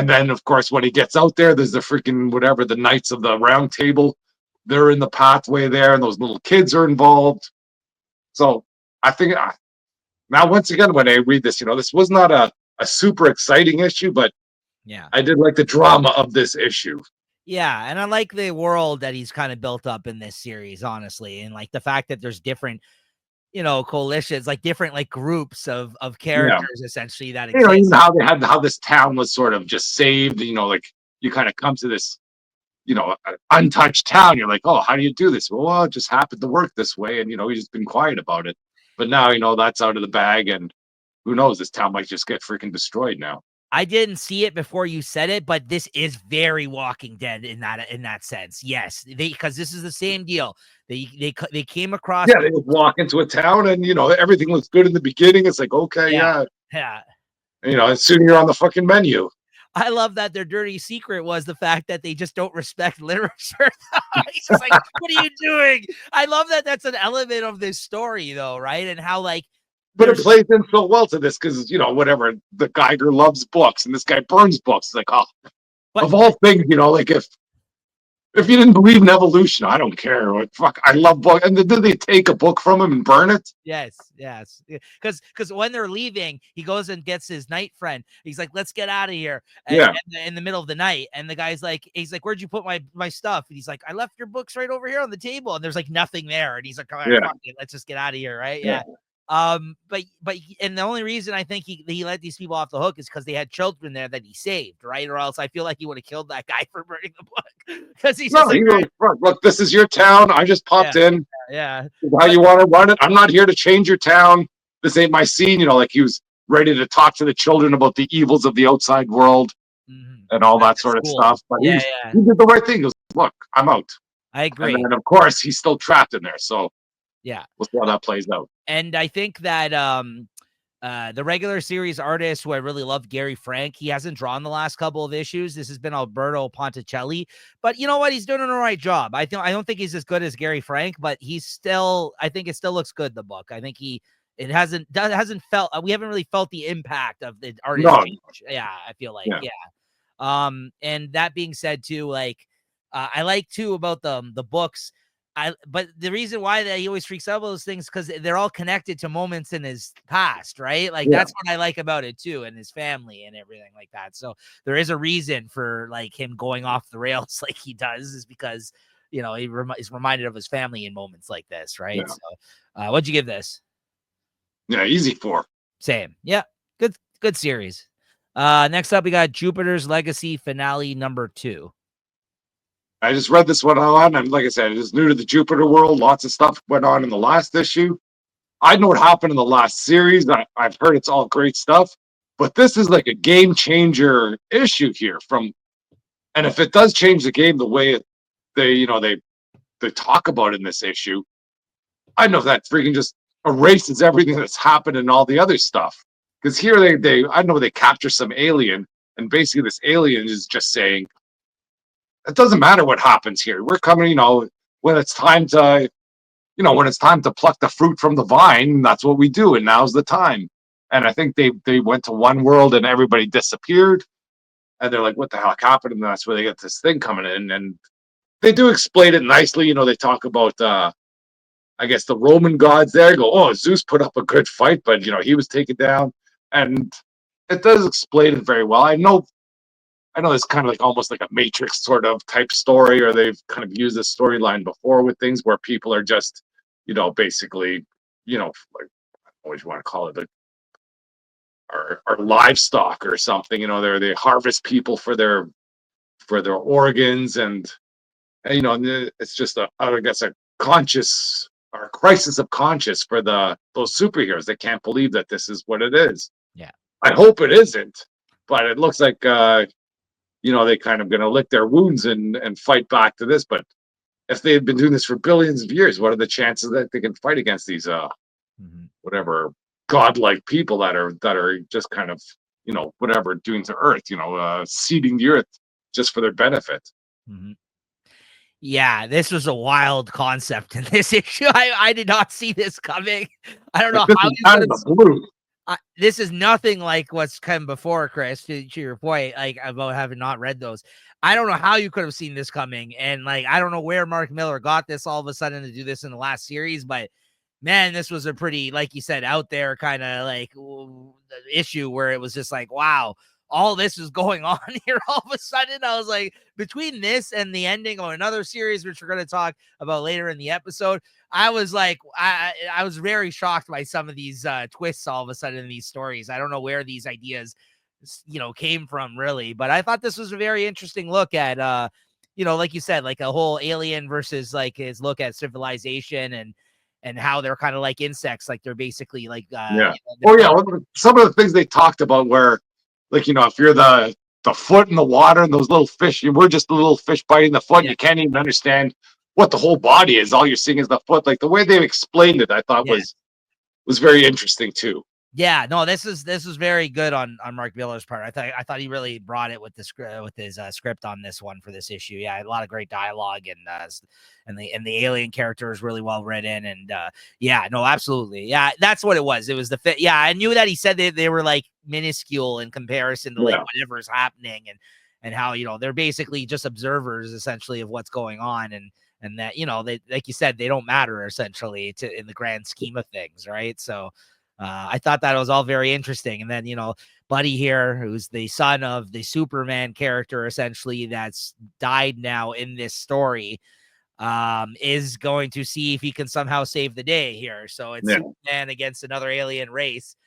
then, of course, when he gets out there, there's the freaking whatever, the Knights of the Round Table. They're in the pathway there, and those little kids are involved. So I think now, once again, when I read this, you know, this was not a super exciting issue, but yeah, I did like the drama of this issue. Yeah, and I like the world that he's kind of built up in this series, honestly, and like the fact that there's different, you know, coalitions, like different like groups of characters essentially that exist. You know, even how this town was sort of just saved. You know, like you kind of come to this, you know, untouched town. You're like, oh, how do you do this? Well, it just happened to work this way, and you know, he's just been quiet about it. But now, you know, that's out of the bag, and who knows? This town might just get freaking destroyed now. I didn't see it before you said it, but this is very Walking Dead in that sense. Yes, because this is the same deal. They came across. Yeah, they would walk into a town, and you know everything looks good in the beginning. It's like, okay, yeah. You know, as soon as you're on the fucking menu. I love that their dirty secret was the fact that they just don't respect literature. He's just like, what are you doing? I love that. That's an element of this story, though, right? And how like. But it plays in so well to this because, you know, whatever, the Geiger loves books and this guy burns books. It's like, oh, of all things, you know, like if you didn't believe in evolution, I don't care. Like, fuck, I love books. And did they take a book from him and burn it? Yes. Because when they're leaving, he goes and gets his night friend. He's like, let's get out of here. And in the middle of the night. And the guy's like, where'd you put my stuff? And he's like, I left your books right over here on the table. And there's like nothing there. And he's like, all right, fuck it, let's just get out of here. Right. Yeah. But the only reason I think he let these people off the hook is because they had children there that he saved, right? Or else I feel like he would have killed that guy for burning the book because he's just like, look, this is your town. I just popped in. Yeah. How you want to run it? I'm not here to change your town. This ain't my scene. You know, like he was ready to talk to the children about the evils of the outside world and all that sort of stuff. But he did the right thing. He goes, look, I'm out. I agree. And of course, he's still trapped in there. So yeah, we'll see how that plays out. And I think that The regular series artist who I really love, Gary Frank, he hasn't drawn the last couple of issues. This has been Alberto Ponticelli, but you know what? He's doing an all right job. I don't think he's as good as Gary Frank, but I think it still looks good. The book, I think it hasn't felt, we haven't really felt the impact of the artist No, change. Yeah, I feel like, yeah, yeah. And that being said too, like, I like too about the books. But the reason why that he always freaks out about those things because they're all connected to moments in his past, right? Like yeah, that's what I like about it too, and his family and everything like that. So there is a reason for like him going off the rails like he does, is because he's reminded of his family in moments like this, right? yeah, So, what'd you give this? yeah. Easy 4. Same, yeah, good series. Next up we got Jupiter's Legacy finale number 2. I just read this one on, and like I said, it is new to the Jupiter world. Lots of stuff went on in the last issue. I know what happened in the last series. I've heard it's all great stuff, but this is like a game changer issue here. And if it does change the game the way they talk about in this issue, I don't know if that freaking just erases everything that's happened and all the other stuff. Because here I know they capture some alien, and basically this alien is just saying, it doesn't matter what happens here. We're coming, when it's time to, when it's time to pluck the fruit from the vine, that's what we do, and now's the time. And I think they went to one world and everybody disappeared, and they're like, what the heck happened? And that's where they get this thing coming in, and they do explain it nicely. They talk about I guess the Roman gods there go, oh, Zeus put up a good fight, but he was taken down, and it does explain it very well. I know it's kind of like almost like a Matrix sort of type story, or they've kind of used this storyline before with things where people are just, basically, like what you want to call it, or livestock or something. They harvest people for their organs, and it's just I guess a conscious or a crisis of conscience for those superheroes. They can't believe that this is what it is. Yeah. I hope it isn't, but it looks like they kind of going to lick their wounds and fight back to this. But if they had been doing this for billions of years, what are the chances that they can fight against these whatever godlike people that are just kind of whatever doing to Earth, seeding the Earth just for their benefit. Mm-hmm. Yeah, this was a wild concept in this issue. I did not see this coming. I don't know how you could have. Blue. This is nothing like what's come before, Chris, to your point, like about having not read those. I don't know how you could have seen this coming. And like, I don't know where Mark Miller got this all of a sudden to do this in the last series, but man, this was a pretty, like you said, out there kind of like issue where it was just like, wow, all this is going on here all of a sudden. I was like, between this and the ending of another series, which we're going to talk about later in the episode, I was like, I was very shocked by some of these twists all of a sudden in these stories. I don't know where these ideas, came from really, but I thought this was a very interesting look at, like you said, like a whole alien versus like his look at civilization and how they're kind of like insects, like they're basically like, yeah. Some of the things they talked about where, like, if you're the foot in the water and those little fish, we're just the little fish biting the foot. Yeah. You can't even understand what the whole body is. All you're seeing is the foot. Like the way they explained it, I thought was very interesting too. Yeah, no, this is very good on Mark Miller's part. I thought he really brought it with the script, with his script on this one for this issue. Yeah, a lot of great dialogue and the alien character is really well written. And yeah, no, absolutely. Yeah, that's what it was. It was the fit. Yeah, I knew that he said they were like minuscule in comparison to like whatever's happening and how, they're basically just observers essentially of what's going on and that, they, like you said, they don't matter essentially in the grand scheme of things. Right. So, I thought that was all very interesting. And then, Buddy here, who's the son of the Superman character, essentially, that's died now in this story, is going to see if he can somehow save the day here. So it's Superman against another alien race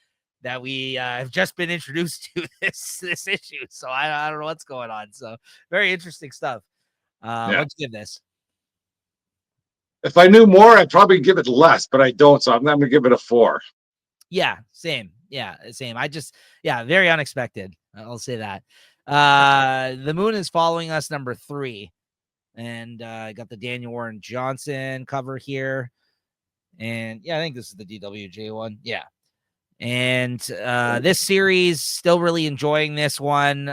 that we have just been introduced to this issue. So I don't know what's going on. So very interesting stuff. What'd you give this? If I knew more, I'd probably give it less, but I don't. So I'm going to give it a 4. Yeah, same. Yeah, same. Very unexpected. I'll say that. The Moon is Following Us, number 3. And I got the Daniel Warren Johnson cover here. And yeah, I think this is the DWJ one. Yeah. And this series, still really enjoying this one.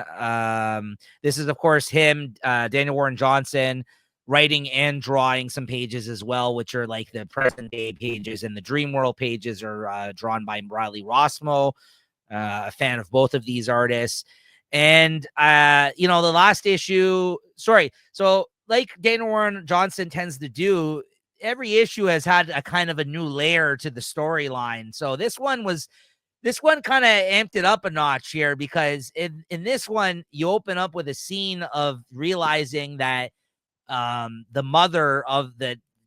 This is, of course, him, Daniel Warren Johnson, writing and drawing some pages as well, which are like the present day pages, and the Dream World pages are drawn by Riley Rossmo, a fan of both of these artists. And the last issue, so like Daniel Warren Johnson tends to do, every issue has had a kind of a new layer to the storyline. So this one kind of amped it up a notch here, because in this one, you open up with a scene of realizing that the mother of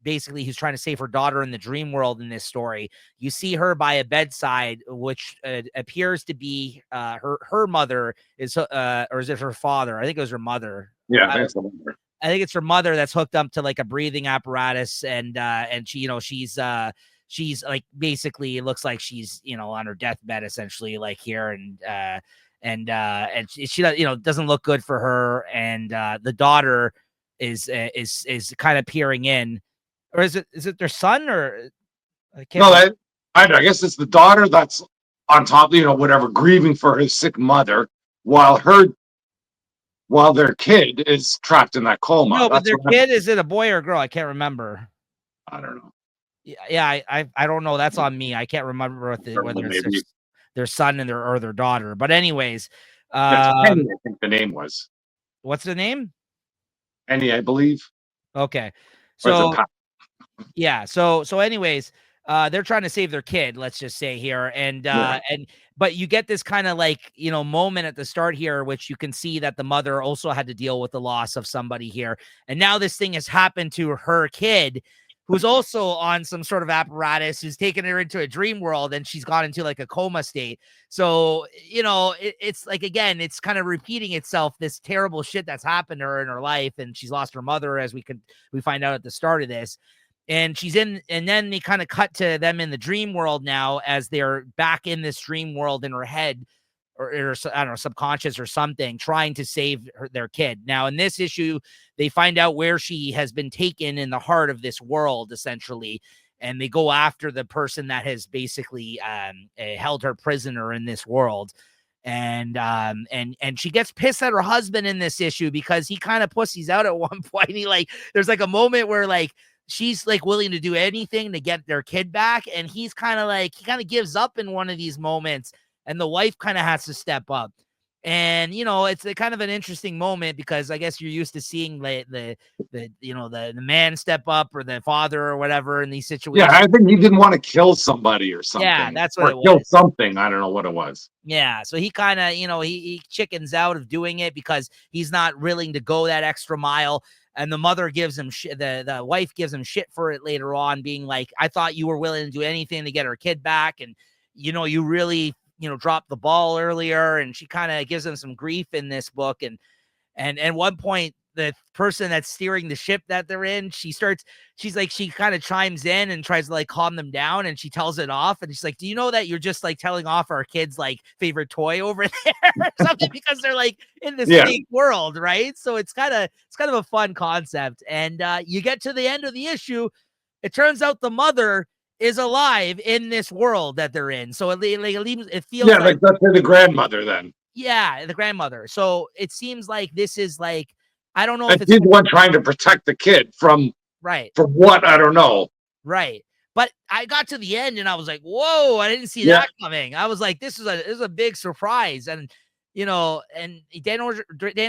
basically who's trying to save her daughter in the dream world in this story, you see her by a bedside, which appears to be her mother, or is it her father? I think it was her mother. Yeah, that's the mother. I think it's her mother that's hooked up to like a breathing apparatus, and she, she's like, basically it looks like she's, on her deathbed essentially, like here, and she doesn't look good for her, and the daughter is kind of peering in, or is it their son, or I can't. I guess it's the daughter that's on top, whatever, grieving for his sick mother, while their kid is trapped in that coma. No, but their kid, is it a boy or a girl? I can't remember. I don't know. Yeah, I don't know. That's on me. I can't remember whether it's their son and their daughter. But anyways, Penny, I think the name was. What's the name? Penny, I believe. Okay, so yeah, so anyways, they're trying to save their kid, let's just say here, but you get this kind of like, moment at the start here, which you can see that the mother also had to deal with the loss of somebody here, and now this thing has happened to her kid, who's also on some sort of apparatus, who's taken her into a dream world, and she's gone into like a coma state. So, it's like, again, it's kind of repeating itself, this terrible shit that's happened to her in her life. And she's lost her mother, as we find out at the start of this. And and then they kind of cut to them in the dream world now, as they're back in this dream world in her head, or I don't know, subconscious or something, trying to save their kid. Now, in this issue, they find out where she has been taken in the heart of this world, essentially, and they go after the person that has basically held her prisoner in this world. And she gets pissed at her husband in this issue, because he kind of pussies out at one point. There's like a moment where like she's like willing to do anything to get their kid back, and he's kind of gives up in one of these moments, and the wife kind of has to step up. And it's a kind of an interesting moment, because I guess you're used to seeing the man step up, or the father or whatever, in these situations. Yeah, I think he didn't want to kill somebody or something. Yeah, that's what it was. Kill something. I don't know what it was. Yeah, so he kind of, he chickens out of doing it, because he's not willing to go that extra mile. And the mother gives him shit. The wife gives him shit for it later on, being like, I thought you were willing to do anything to get her kid back, and you really dropped the ball earlier. And she kind of gives him some grief in this book. And at one point, the person that's steering the ship that they're in, she kind of chimes in and tries to like calm them down, and she tells it off. And she's like, do you know that you're just like telling off our kids' like favorite toy over there or something, because they're like in this big world, right? So it's kind of a fun concept. And you get to the end of the issue, it turns out the mother is alive in this world that they're in. So it feels like that's the grandmother then. Yeah, the grandmother. So it seems like this is like, I don't know if it's the one trying to protect the kid from what, I don't know. Right. But I got to the end and I was like, whoa, I didn't see that coming. I was like, this is a big surprise. And and Daniel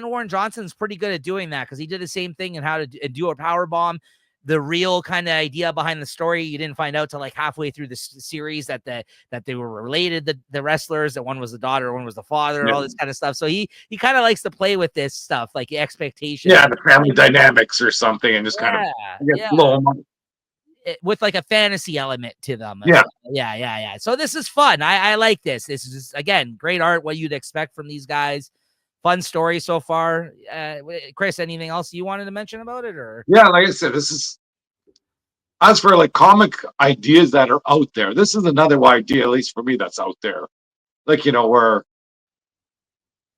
Warren Johnson's pretty good at doing that, because he did the same thing in How to Do a Power Bomb. The real kind of idea behind the story, you didn't find out till like halfway through the series that they were related, the wrestlers, that one was the daughter, one was the father, all this kind of stuff. So he kind of likes to play with this stuff, like the expectations. Yeah, the family dynamics or something, and just kind of blow them up. With like a fantasy element to them. Yeah. So this is fun. I like this. This is, again, great art, what you'd expect from these guys. Fun story so far. Chris, anything else you wanted to mention about it? Or yeah, like I said, this is, as for like comic ideas that are out there, this is another idea, at least for me, that's out there. Like, where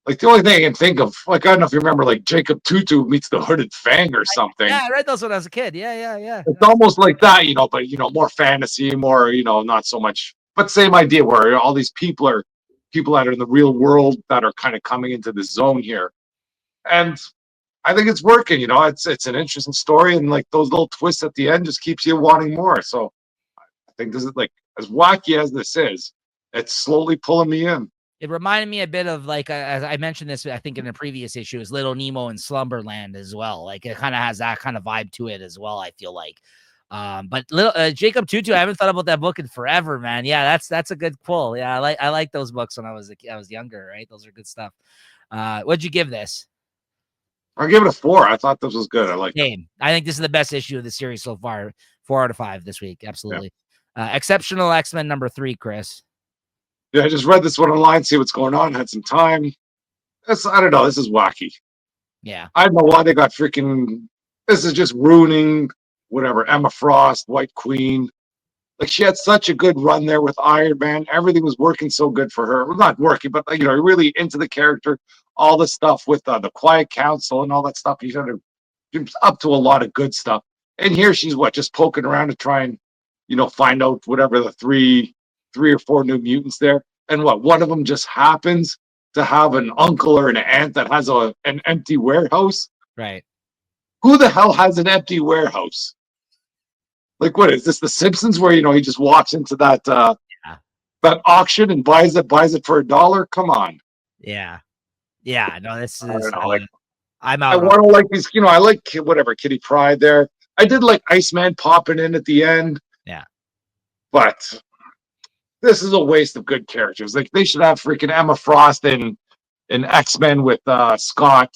like the only thing I can think of, like, I don't know if you remember, like Jacob Tutu meets the Hooded Fang or something. I read those when I was a kid. Yeah. It's almost like that, but more fantasy, more, not so much but same idea where all these people that are in the real world that are kind of coming into the zone here. And I think it's working, it's an interesting story, and like those little twists at the end just keeps you wanting more. So I think this is like, as wacky as this is, it's slowly pulling me in. It reminded me a bit of like, as I mentioned this, I think in a previous issue, is Little Nemo and Slumberland as well. Like it kind of has that kind of vibe to it as well, I feel like. But little Jacob Tutu, I haven't thought about that book in forever, man. Yeah, that's a good pull. Yeah, I like those books when I was younger, right? Those are good stuff. What'd you give this? I'll give it a 4. I thought this was good. I like it. I think this is the best issue of the series so far. 4 out of 5 this week. Absolutely. Yeah. Exceptional X-Men number 3, Chris. Yeah, I just read this one online, see what's going on, had some time. I don't know. This is wacky. Yeah. I don't know why they got freaking. This is just ruining whatever. Emma Frost, White Queen. Like she had such a good run there with Iron Man. Everything was working so good for her. Well, not working, but really into the character. All the stuff with the Quiet Council and all that stuff. She's up to a lot of good stuff. And here she's just poking around to try and, find out whatever the three or four new mutants there. And one of them just happens to have an uncle or an aunt that has an empty warehouse. Right. Who the hell has an empty warehouse? Like, what is this? The Simpsons, where he just walks into that that auction and buys it for $1? Come on. Yeah. No, this is. I'm out. I want to like these. I like whatever Kitty Pryde there. I did like Iceman popping in at the end. Yeah. But this is a waste of good characters. Like they should have freaking Emma Frost in X-Men with Scott,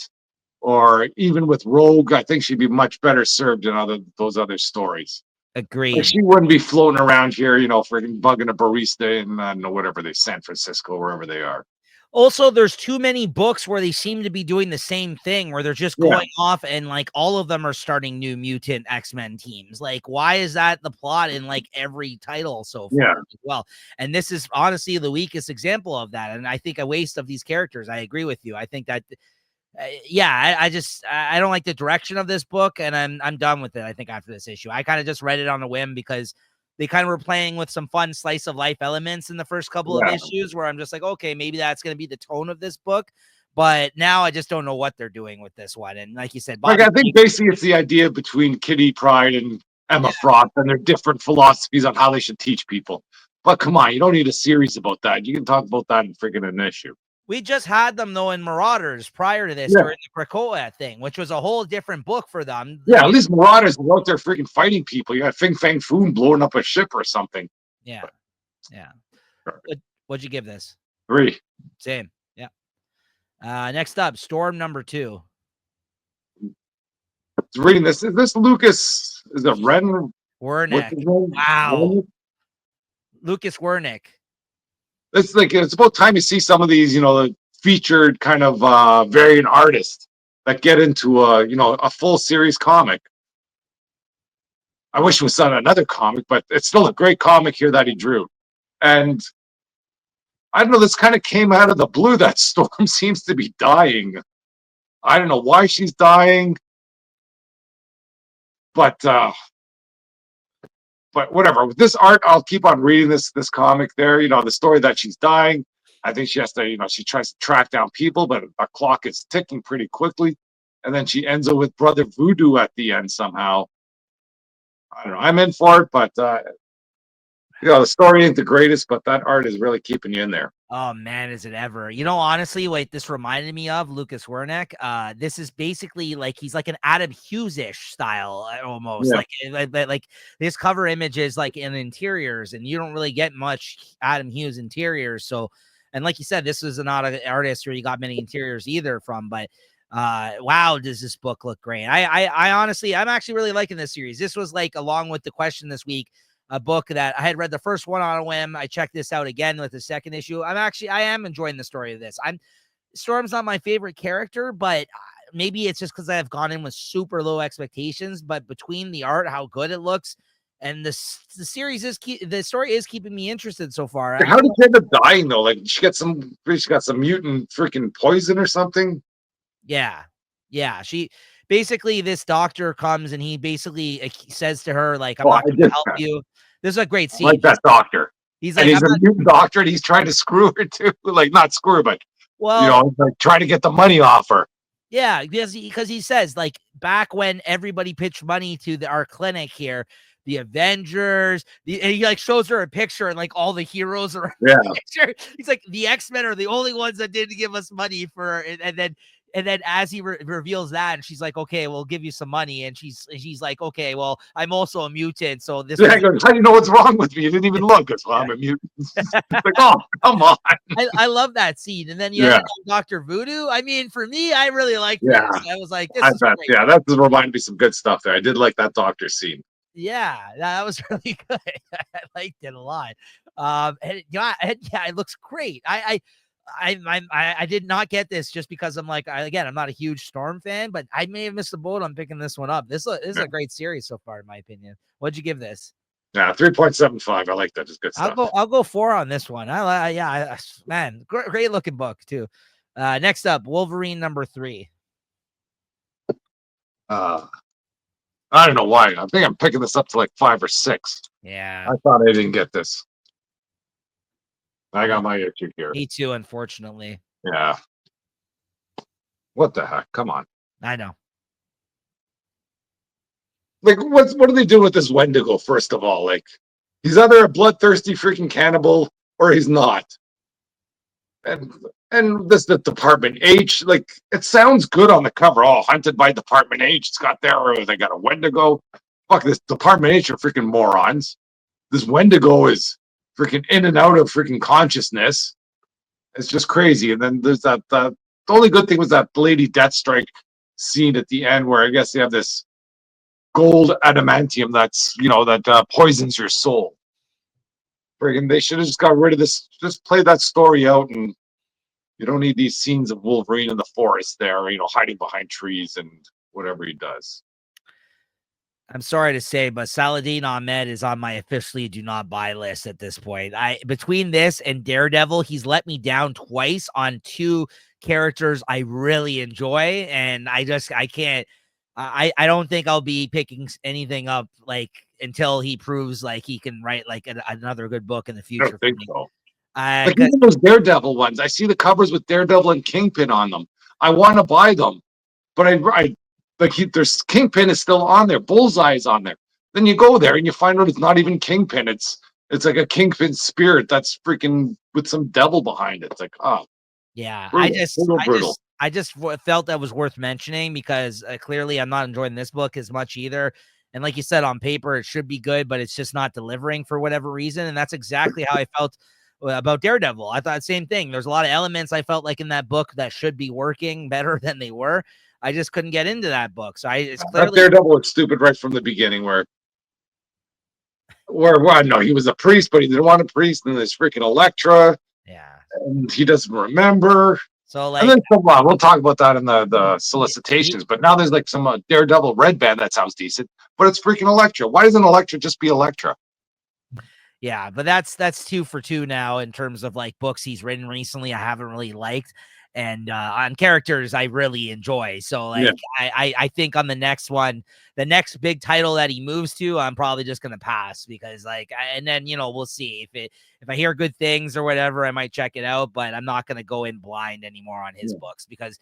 or even with Rogue. I think she'd be much better served in those other stories. Agreed. Like she wouldn't be floating around here, freaking bugging a barista in whatever San Francisco, wherever they are. Also, there's too many books where they seem to be doing the same thing, where they're just going off and like all of them are starting new mutant X-Men teams. Like, why is that the plot in like every title so far as well? And this is honestly the weakest example of that. And I think a waste of these characters. I agree with you. I think that, I don't like the direction of this book, and I'm done with it. I think after this issue, I kind of just read it on a whim because they kind of were playing with some fun slice of life elements in the first couple of issues where I'm just like, okay, maybe that's going to be the tone of this book. But now I just don't know what they're doing with this one. And like you said, I think basically it's the idea between Kitty Pryde and Emma Frost and their different philosophies on how they should teach people. But come on, you don't need a series about that. You can talk about that in freaking an issue. We just had them, though, in Marauders prior to this, or in the Krakoa thing, which was a whole different book for them. Yeah, at least Marauders were out there freaking fighting people. You got Fing Fang Foom blowing up a ship or something. Yeah. What'd you give this? 3. Same. Yeah. Next up, Storm number 2. Reading this. Is this Lucas? Is it Ren? Wernick. Wow. Lucas Wernick. It's about time you see some of these, the featured kind of variant artists that get into a full series comic. I wish it was on another comic, but it's still a great comic here that he drew. And I don't know, this kind of came out of the blue that Storm seems to be dying. I don't know why she's dying, but whatever. With this art, I'll keep on reading this comic there. The story that she's dying. I think she has to, she tries to track down people, but the clock is ticking pretty quickly. And then she ends up with Brother Voodoo at the end somehow. I don't know. I'm in for it, but the story ain't the greatest, but that art is really keeping you in there. Oh man, is it ever? Honestly, what this reminded me of, Lucas Wernick. This is basically like he's like an Adam Hughes-ish style almost. Like this cover image is like in interiors, and you don't really get much Adam Hughes interiors. So, and like you said, this is not an artist where you got many interiors either from, but wow, does this book look great? I honestly, I'm actually really liking this series. This was like, along with The Question this week, a book that I had read the first one on a whim. I checked this out again with the second issue. I am enjoying the story of this. Storm's not my favorite character, but maybe it's just because I've gone in with super low expectations, but between the art, how good it looks, and the series the story is keeping me interested so far. How did she end up dying though? Like she got some mutant freaking poison or something? Yeah. She basically, this doctor comes and he basically says to her, like, I'm not going to help you. This is a great scene. I like that doctor. He's And like, he's I'm a not. new doctor, and he's trying to screw her too. Like not screw her, but Well, like try to get the money off her. yeah, because he says like back when everybody pitched money to our clinic here, the Avengers, and he like shows her a picture and like all the heroes are Yeah. picture. He's like the X-Men are the only ones that didn't give us money for, and then as he reveals that, and she's like, okay, we'll give you some money, and she's like, okay, well, I'm also a mutant, so this Yeah, was. he goes, how do you know what's wrong with me? You didn't even look. It's, well, I'm a mutant. It's like, oh, come on. I love that scene, and then you Yeah. end on Dr. Voodoo. I mean, for me, I really liked Yeah. this. I was like, this I is bet. great. Yeah, that just reminded me some good stuff there. I did like that doctor scene. Yeah, that was really good. I liked it a lot. And yeah, it looks great. I did not get this just because I'm like, again, I'm not a huge Storm fan, but I may have missed the boat on picking this one up. This is a great series so far, in my opinion. What'd you give this? Yeah, 3.75. I like that. Just good stuff. I'll go 4 on this one. Man, great looking book too. Next up, Wolverine #3. I don't know why. I think I'm picking this up to like 5 or 6. Yeah, I thought I didn't get this. I got my issue here. me too, unfortunately. Yeah. What the heck? Come on. I know. Like, what are they doing with this Wendigo, first of all? Like, he's either a bloodthirsty freaking cannibal or he's not. And this the Department H, like it sounds good on the cover. Oh, hunted by Department H. It's got they got a Wendigo. Fuck, this Department H are freaking morons. This Wendigo is freaking in and out of freaking consciousness. It's just crazy. And then there's that the only good thing was that Lady Deathstrike scene at the end where I guess they have this gold adamantium that's that poisons your soul. Friggin' they should have just got rid of this, just play that story out, and you don't need these scenes of Wolverine in the forest there, hiding behind trees and whatever he does. I'm sorry to say, but Saladin Ahmed is on my officially do not buy list at this point. Between this and Daredevil, he's let me down twice on 2 characters I really enjoy, and I can't. I don't think I'll be picking anything up like until he proves like he can write like another good book in the I future. don't think so. Like Like even those Daredevil ones, I see the covers with Daredevil and Kingpin on them. I want to buy them, but there's Kingpin is still on there. Bullseye is on there. Then you go there and you find out it's not even Kingpin. It's like a Kingpin spirit that's freaking with some devil behind it. It's like, oh, yeah, brutal. I just felt that was worth mentioning because clearly I'm not enjoying this book as much either. And like you said, on paper, it should be good, but it's just not delivering for whatever reason. And that's exactly how I felt about Daredevil. I thought the same thing. There's a lot of elements I felt like in that book that should be working better than they were. I just couldn't get into that book. So it's clearly that Daredevil was stupid right from the beginning where no, he was a priest, but he didn't want a priest, and there's freaking Elektra. Yeah. And he doesn't remember. So like, and then we'll talk about that in the solicitations. But now there's like some Daredevil red band that sounds decent, but it's freaking Elektra. Why doesn't Elektra just be Elektra? Yeah, but that's 2 for 2 now in terms of like books he's written recently. I haven't really liked, and on characters I really enjoy. So like, yeah. I think on the next one, the next big title that he moves to, I'm probably just gonna pass because like, and then we'll see if I hear good things or whatever, I might check it out. But I'm not gonna go in blind anymore on his books because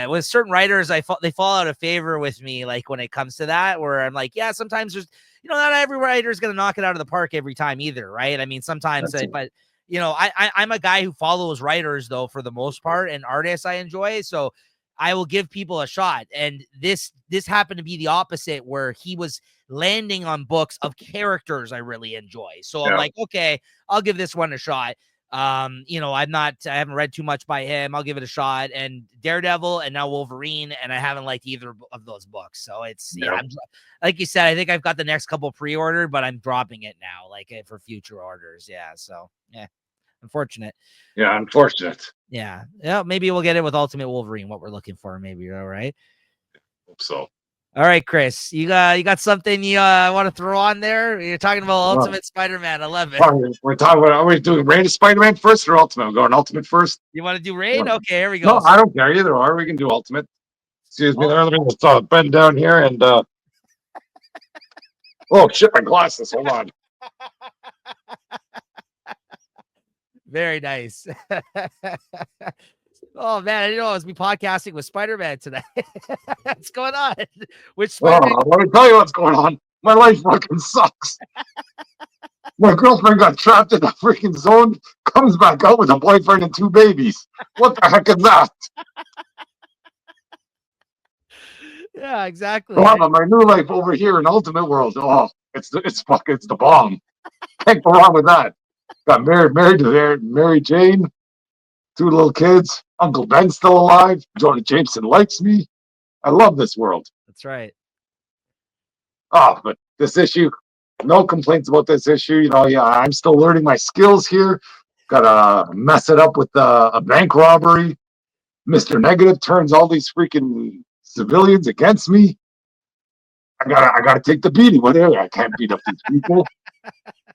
with certain writers, they fall out of favor with me. Like when it comes to that, where I'm like, yeah, sometimes there's. Not every writer is going to knock it out of the park every time either, right? I mean, sometimes, but I'm a guy who follows writers though for the most part, and artists I enjoy, so I will give people a shot. And this happened to be the opposite, where he was landing on books of characters I really enjoy. So I'm like, okay, I'll give this one a shot. I haven't read too much by him. I'll give it a shot. And Daredevil and now Wolverine, and I haven't liked either of those books. So it's like you said, I think I've got the next couple pre-ordered, but I'm dropping it now, like for future orders. Yeah. So unfortunate. Yeah, unfortunate. Yeah. Maybe we'll get it with Ultimate Wolverine, what we're looking for, maybe. All right. Hope so. All right, Chris, you got something you want to throw on there? You're talking about Ultimate Spider-Man 11. We're talking about, are we doing Reign of Spider-Man first or Ultimate? We're going Ultimate first. You want to do Reign? Okay, here we go. No, I don't care either or. We can do Ultimate. Excuse me, let me just bend down here and oh shit, my glasses. Hold on. Very nice. Oh man, I didn't know I was be podcasting with Spider-Man today. What's going on? Which Spider-Man? Oh, let me tell you what's going on. My life fucking sucks. My girlfriend got trapped in the freaking zone, comes back out with a boyfriend and 2 babies. What the heck is that? Yeah, exactly. Oh, but my new life over here in Ultimate World. Oh, it's the bomb. Can't go wrong with that. Got married to Mary Jane, 2 little kids. Uncle Ben's still alive. Jonah Jameson likes me. I love this world. That's right. Oh, but this issue, no complaints about this issue. Yeah, I'm still learning my skills here. Gotta mess it up with a bank robbery. Mr. Negative turns all these freaking civilians against me. I gotta take the beating. Whatever. I can't beat up these people.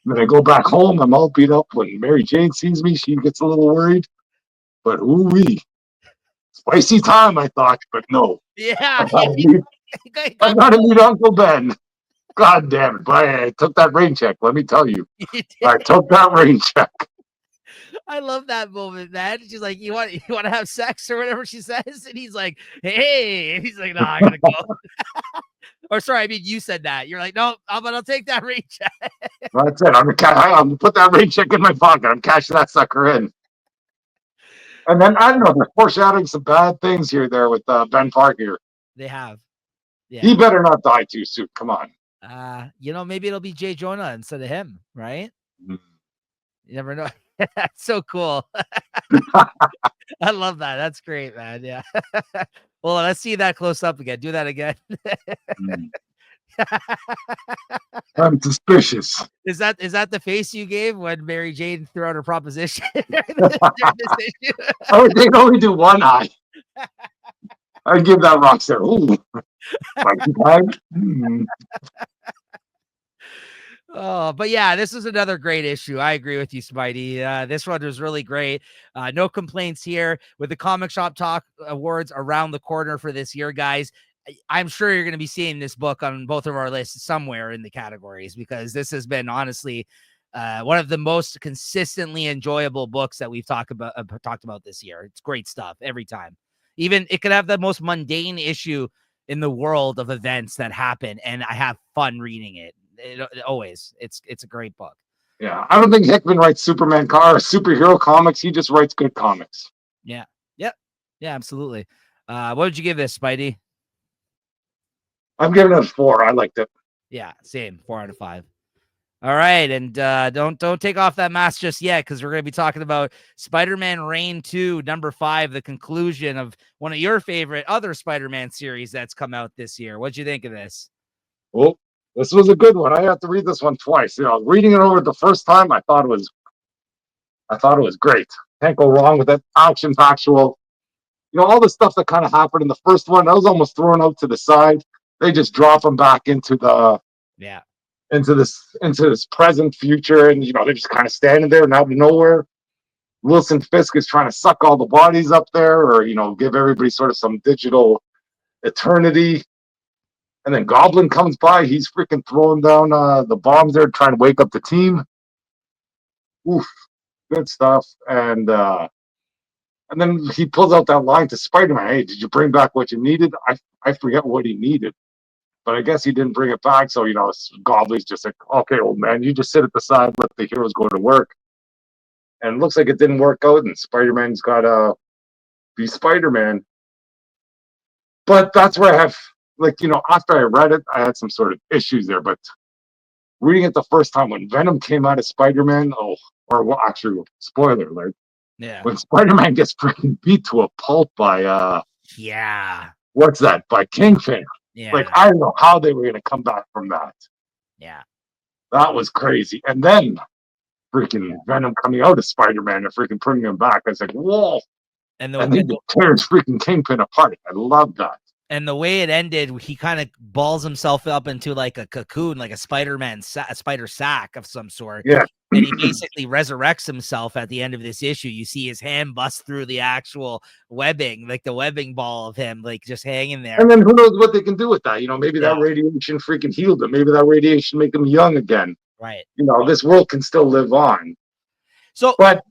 Then I go back home. I'm all beat up. When Mary Jane sees me, she gets a little worried. But ooh-wee. Spicy time, I thought, but no. Yeah. I gotta meet Uncle Ben. God damn it. But I took that rain check, let me tell you. I took that rain check. I love that moment, man. She's like, you want to have sex or whatever she says? And he's like, hey. And he's like, no, I gotta go. Or sorry, I mean, you said that. You're like, no, but I'll take that rain check. That's it. I'm gonna put that rain check in my pocket. I'm cashing that sucker in. And then I don't know, they're foreshadowing some bad things here there with Ben Parker. They have. Yeah. He better not die too soon. Come on. Maybe it'll be Jay Jonah instead of him, right? Mm. You never know. That's so cool. I love that. That's great, man. Yeah. Well, let's see that close up again. Do that again. I'm suspicious. Is that the face you gave when Mary Jane threw out her proposition? Oh, they only do one eye. I give that Rockstar. Ooh, Oh, but yeah, this is another great issue. I agree with you, Spidey. This one was really great. No complaints here with the Comic Shop Talk Awards around the corner for this year, guys. I'm sure you're going to be seeing this book on both of our lists somewhere in the categories, because this has been honestly one of the most consistently enjoyable books that we've talked about this year. It's great stuff every time. Even it could have the most mundane issue in the world of events that happen, and I have fun reading it. Always, it's a great book. Yeah, I don't think Hickman writes superhero comics. He just writes good comics. Yeah, absolutely. What would you give this, Spidey? I'm giving it a 4. I liked it. Yeah, same. 4 out of 5. All right, and don't take off that mask just yet, because we're going to be talking about Spider-Man Reign 2, number 5, the conclusion of one of your favorite other Spider-Man series that's come out this year. What'd you think of this? Well, this was a good one. I have to read this one twice. Reading it over the first time, I thought it was great. Can't go wrong with it. Action, factual. All the stuff that kind of happened in the first one, that was almost thrown out to the side. They just drop them back into this present future, and they're just kind of standing there and out of nowhere. Wilson Fisk is trying to suck all the bodies up there, or give everybody sort of some digital eternity. And then Goblin comes by. He's freaking throwing down the bombs there, trying to wake up the team. Oof, good stuff. And then he pulls out that line to Spider-Man. Hey, did you bring back what you needed? I forget what he needed, but I guess he didn't bring it back. So Goblin's just like, okay, old man, you just sit at the side, let the heroes go to work. And it looks like it didn't work out, and Spider-Man's got to be Spider-Man. But that's where I have, after I read it, I had some sort of issues there. But reading it the first time, when Venom came out of Spider-Man, actually, spoiler alert. Yeah. When Spider-Man gets freaking beat to a pulp by what's that? By Kingpin. Yeah. Like, I don't know how they were going to come back from that. Yeah. That was crazy. And then freaking Venom coming out of Spider-Man and freaking putting him back. I was like, whoa. And he tears freaking Kingpin apart. I love that. And the way it ended, he kind of balls himself up into like a cocoon, like a spider sack of some sort. Yeah. And he basically resurrects himself at the end of this issue. You see his hand bust through the actual webbing, like the webbing ball of him, like just hanging there. And then who knows what they can do with that? Maybe that radiation freaking healed him. Maybe that radiation make him young again. Right. This world can still live on. So, but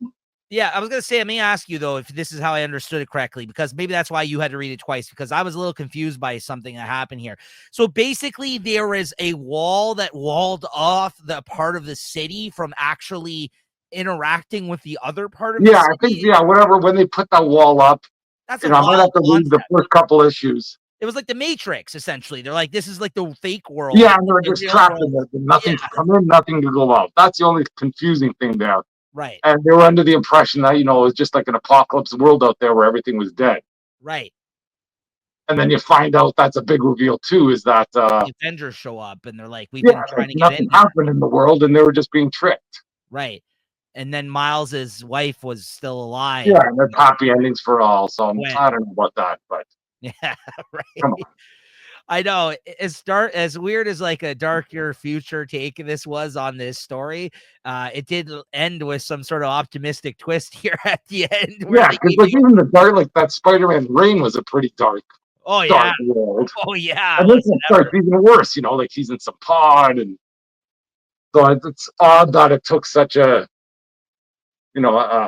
Yeah, I was gonna say, let me ask you though, if this is how I understood it correctly, because maybe that's why you had to read it twice, because I was a little confused by something that happened here. So basically, there is a wall that walled off the part of the city from actually interacting with the other part of the Yeah, I think city. whatever when they put that wall up, That's a I might wild have to read the concept. first couple issues. It was like the Matrix, essentially. They're like, this is like the fake world, Yeah, and and like they're the just real trapped world. in there. Yeah, Nothing to come in, nothing to go out. That's the only confusing thing there. right, And they were under the impression that, it was just like an apocalypse world out there where everything was dead. right. And then you find out that's a big reveal too, is that The Avengers show up, and they're like, we've yeah, been like trying to get in nothing there, happened in the world and they were just being tricked. right? And then Miles's wife was still alive. Yeah, and there's happy endings for all. So When I don't know about that, but yeah, right. come on. I know, as dark, as weird as like a darker future take this was on this story, it did end with some sort of optimistic twist here at the end where Yeah, they because gave like you, even the dark, like that Spider-Man Reign was a pretty dark, oh yeah, dark world. oh yeah, And was this one it starts ever? even worse, like he's in some pod, and so it's odd that it took such a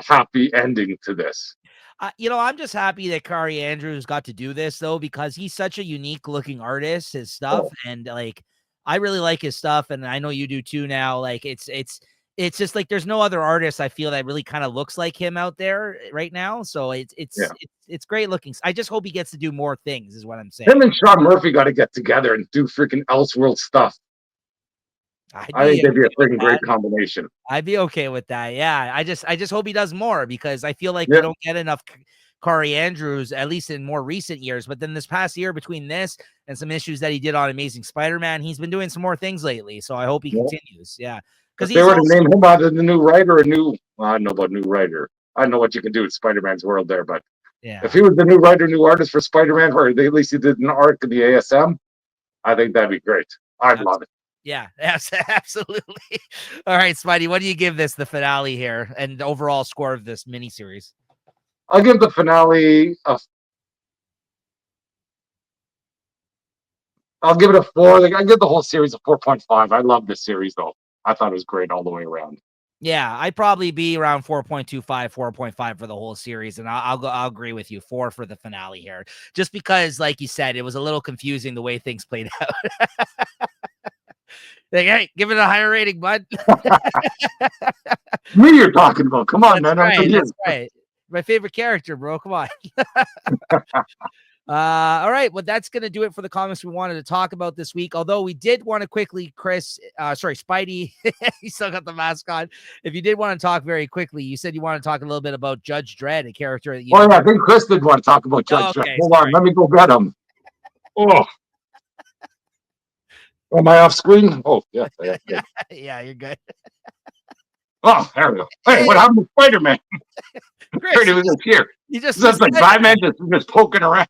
happy ending to this. I'm just happy that Kari Andrews got to do this though, because he's such a unique looking artist, his stuff, Oh, and like I really like his stuff, and I know you do too now. Like it's just like there's no other artist I feel that really kind of looks like him out there right now. So yeah. it's great looking. I just hope he gets to do more things, is what I'm Him saying. and Sean Murphy got to get together and do freaking Elseworld stuff. I'd I be think they'd be a okay with freaking that. great combination. I'd be okay with that. Yeah. I just hope he does more, because I feel like we Yeah. don't get enough Kari Andrews, at least in more recent years. But then this past year, between this and some issues that he did on Amazing Spider-Man, he's been doing some more things lately. So I hope he Yeah. continues. Yeah. Because If they he's were to also name him out as the new writer, well, I don't know about new writer. I don't know what you can do with Spider-Man's world there, but if yeah. he was the new writer, new artist for Spider-Man, or at least he did an arc in the ASM, I think that'd be great. I'd love it. Yeah, absolutely. All right, Spidey, what do you give this, the finale here, and the overall score of this miniseries? I'll give the finale I'll give it a 4. I give the whole series a 4.5. I love this series though. I thought it was great all the way around. Yeah, I'd probably be around 4.25, 4.5 for the whole series, and I'll agree with you, 4 for the finale here, just because, like you said, it was a little confusing the way things played out. Like, hey, give it a higher rating, bud. Me, you're talking about? Come on, That's man. I'm right. here. That's right. My favorite character, bro. Come on. All right. Well, that's going to do it for the comics we wanted to talk about this week. Although we did want to quickly, Spidey, you still got the mask on. If you did want to talk very quickly, you said you want to talk a little bit about Judge Dredd, a character that you. Oh yeah, I think Chris did want to talk about Judge Dredd. Okay. Hold on, let me go get him. Oh, am I off screen? Oh yeah, yeah. Yeah, you're good. Oh, there we go. Hey, what happened to Spider-Man? Chris, He was just here. you just That's like Batman just poking around.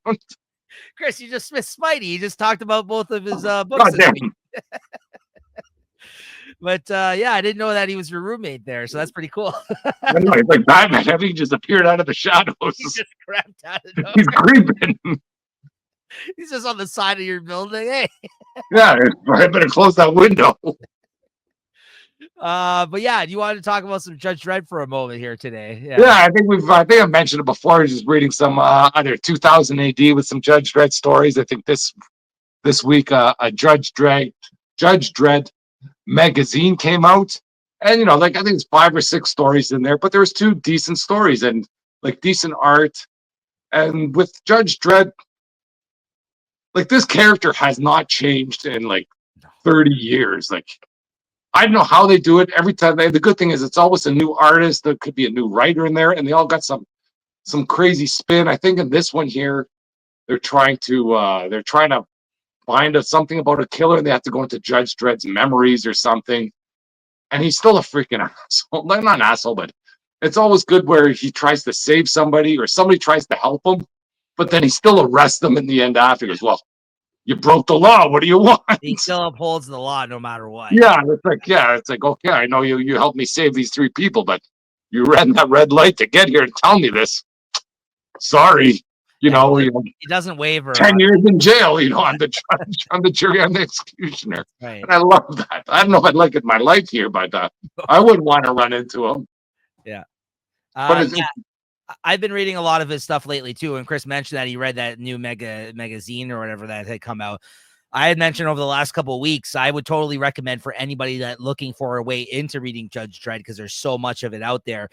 Chris, you just missed Spidey. He just talked about both of his books God this damn. week. But yeah, I didn't know that he was your roommate there, so that's pretty cool. I know, it's like Batman. He just appeared out of the shadows. He just crept out of nowhere. He's creeping. He's just on the side of your building. Hey. Yeah, I better close that window. But yeah, do you want to talk about some Judge Dredd for a moment here today? Yeah, I think I mentioned it before. I was just reading some either 2000 AD with some Judge Dredd stories. I think this week a Judge Dredd magazine came out, and I think it's 5 or 6 stories in there, but there was 2 decent stories and like decent art. And with Judge Dredd, like this character has not changed in like 30 years. Like I don't know how they do it every time. The good thing is it's always a new artist. There could be a new writer in there, and they all got some crazy spin. I think in this one here, they're trying to find something about a killer, and they have to go into Judge Dredd's memories or something. And he's still a freaking asshole. Not an asshole, but it's always good where he tries to save somebody or somebody tries to help him, but then he still arrests them in the end after. He goes, well, you broke the law. What do you want? he still upholds the law no matter what. Yeah, it's like, okay, I know you helped me save these 3 people, but you ran that red light to get here and tell me this. Sorry. He doesn't waver. 10 years in jail, on the judge, on the jury, on the executioner. Right. And I love that. I don't know if I'd like it in my life here, but I wouldn't want to run into him. Yeah. But it's, Yeah, I've been reading a lot of his stuff lately too. And Chris mentioned that he read that new magazine or whatever that had come out. I had mentioned over the last couple of weeks, I would totally recommend for anybody that looking for a way into reading Judge Dredd, because there's so much of it out there.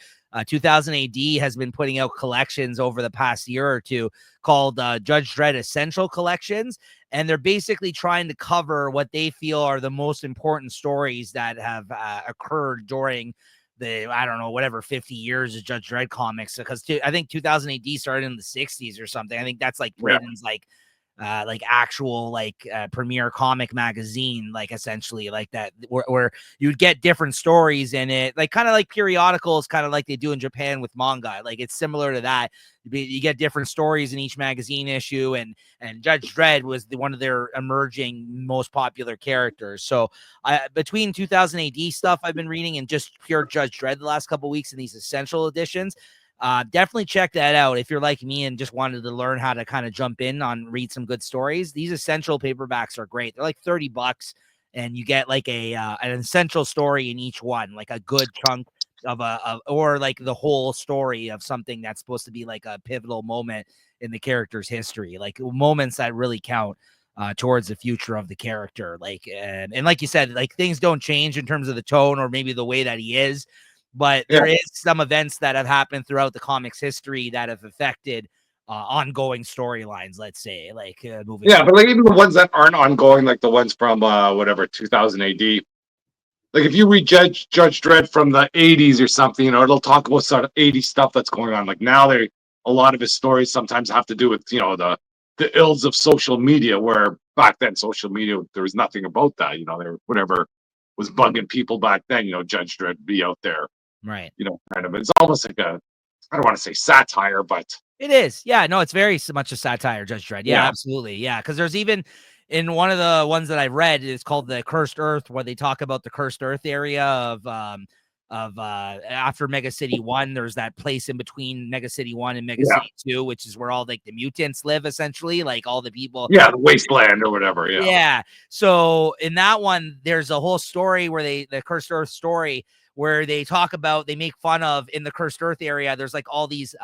2000 AD has been putting out collections over the past year or two called Judge Dredd Essential Collections. And they're basically trying to cover what they feel are the most important stories that have occurred during the, I don't know, whatever 50 years of Judge Dredd comics. Because I think 2000 AD started in the 60s or something. I think that's like Braden's like actual like premiere comic magazine, like essentially like that, where you'd get different stories in it, like kind of like periodicals, kind of like they do in Japan with manga. Like it's similar to that. You get different stories in each magazine issue, and Judge Dredd was one of their emerging most popular characters. So between 2000 AD stuff I've been reading and just pure Judge Dredd the last couple of weeks in these essential editions, definitely check that out if you're like me and just wanted to learn how to kind of jump in on read some good stories. These essential paperbacks are great. They're like $30 and you get like an essential story in each one, like a good chunk of or like the whole story of something that's supposed to be like a pivotal moment in the character's history, like moments that really count towards the future of the character. Like and like you said, like things don't change in terms of the tone or maybe the way that he is, but there is some events that have happened throughout the comics history that have affected ongoing storylines, let's say, like moving forward. but like even the ones that aren't ongoing, like the ones from whatever 2000 AD. Like if you read Judge Dredd from the 80s or something, it'll talk about sort of 80s stuff that's going on. Like now, a lot of his stories sometimes have to do with the ills of social media, where back then social media there was nothing about that. There whatever was bugging people back then. Judge Dredd be out there, Right. kind of. It's almost like I don't want to say satire, but it is. Yeah, no, it's very much a satire, Judge Dredd. Yeah, absolutely. Yeah, because there's even in one of the ones that I read, it's called The Cursed Earth, where they talk about the Cursed Earth area of after Mega City 1. There's that place in between Mega City 1 and Mega City 2, which is where all like the mutants live, essentially, like all the people. Yeah, the wasteland or whatever. Yeah. So in that one, there's a whole story where the Cursed Earth story, where they talk about, they make fun of in the Cursed Earth area. There's like all these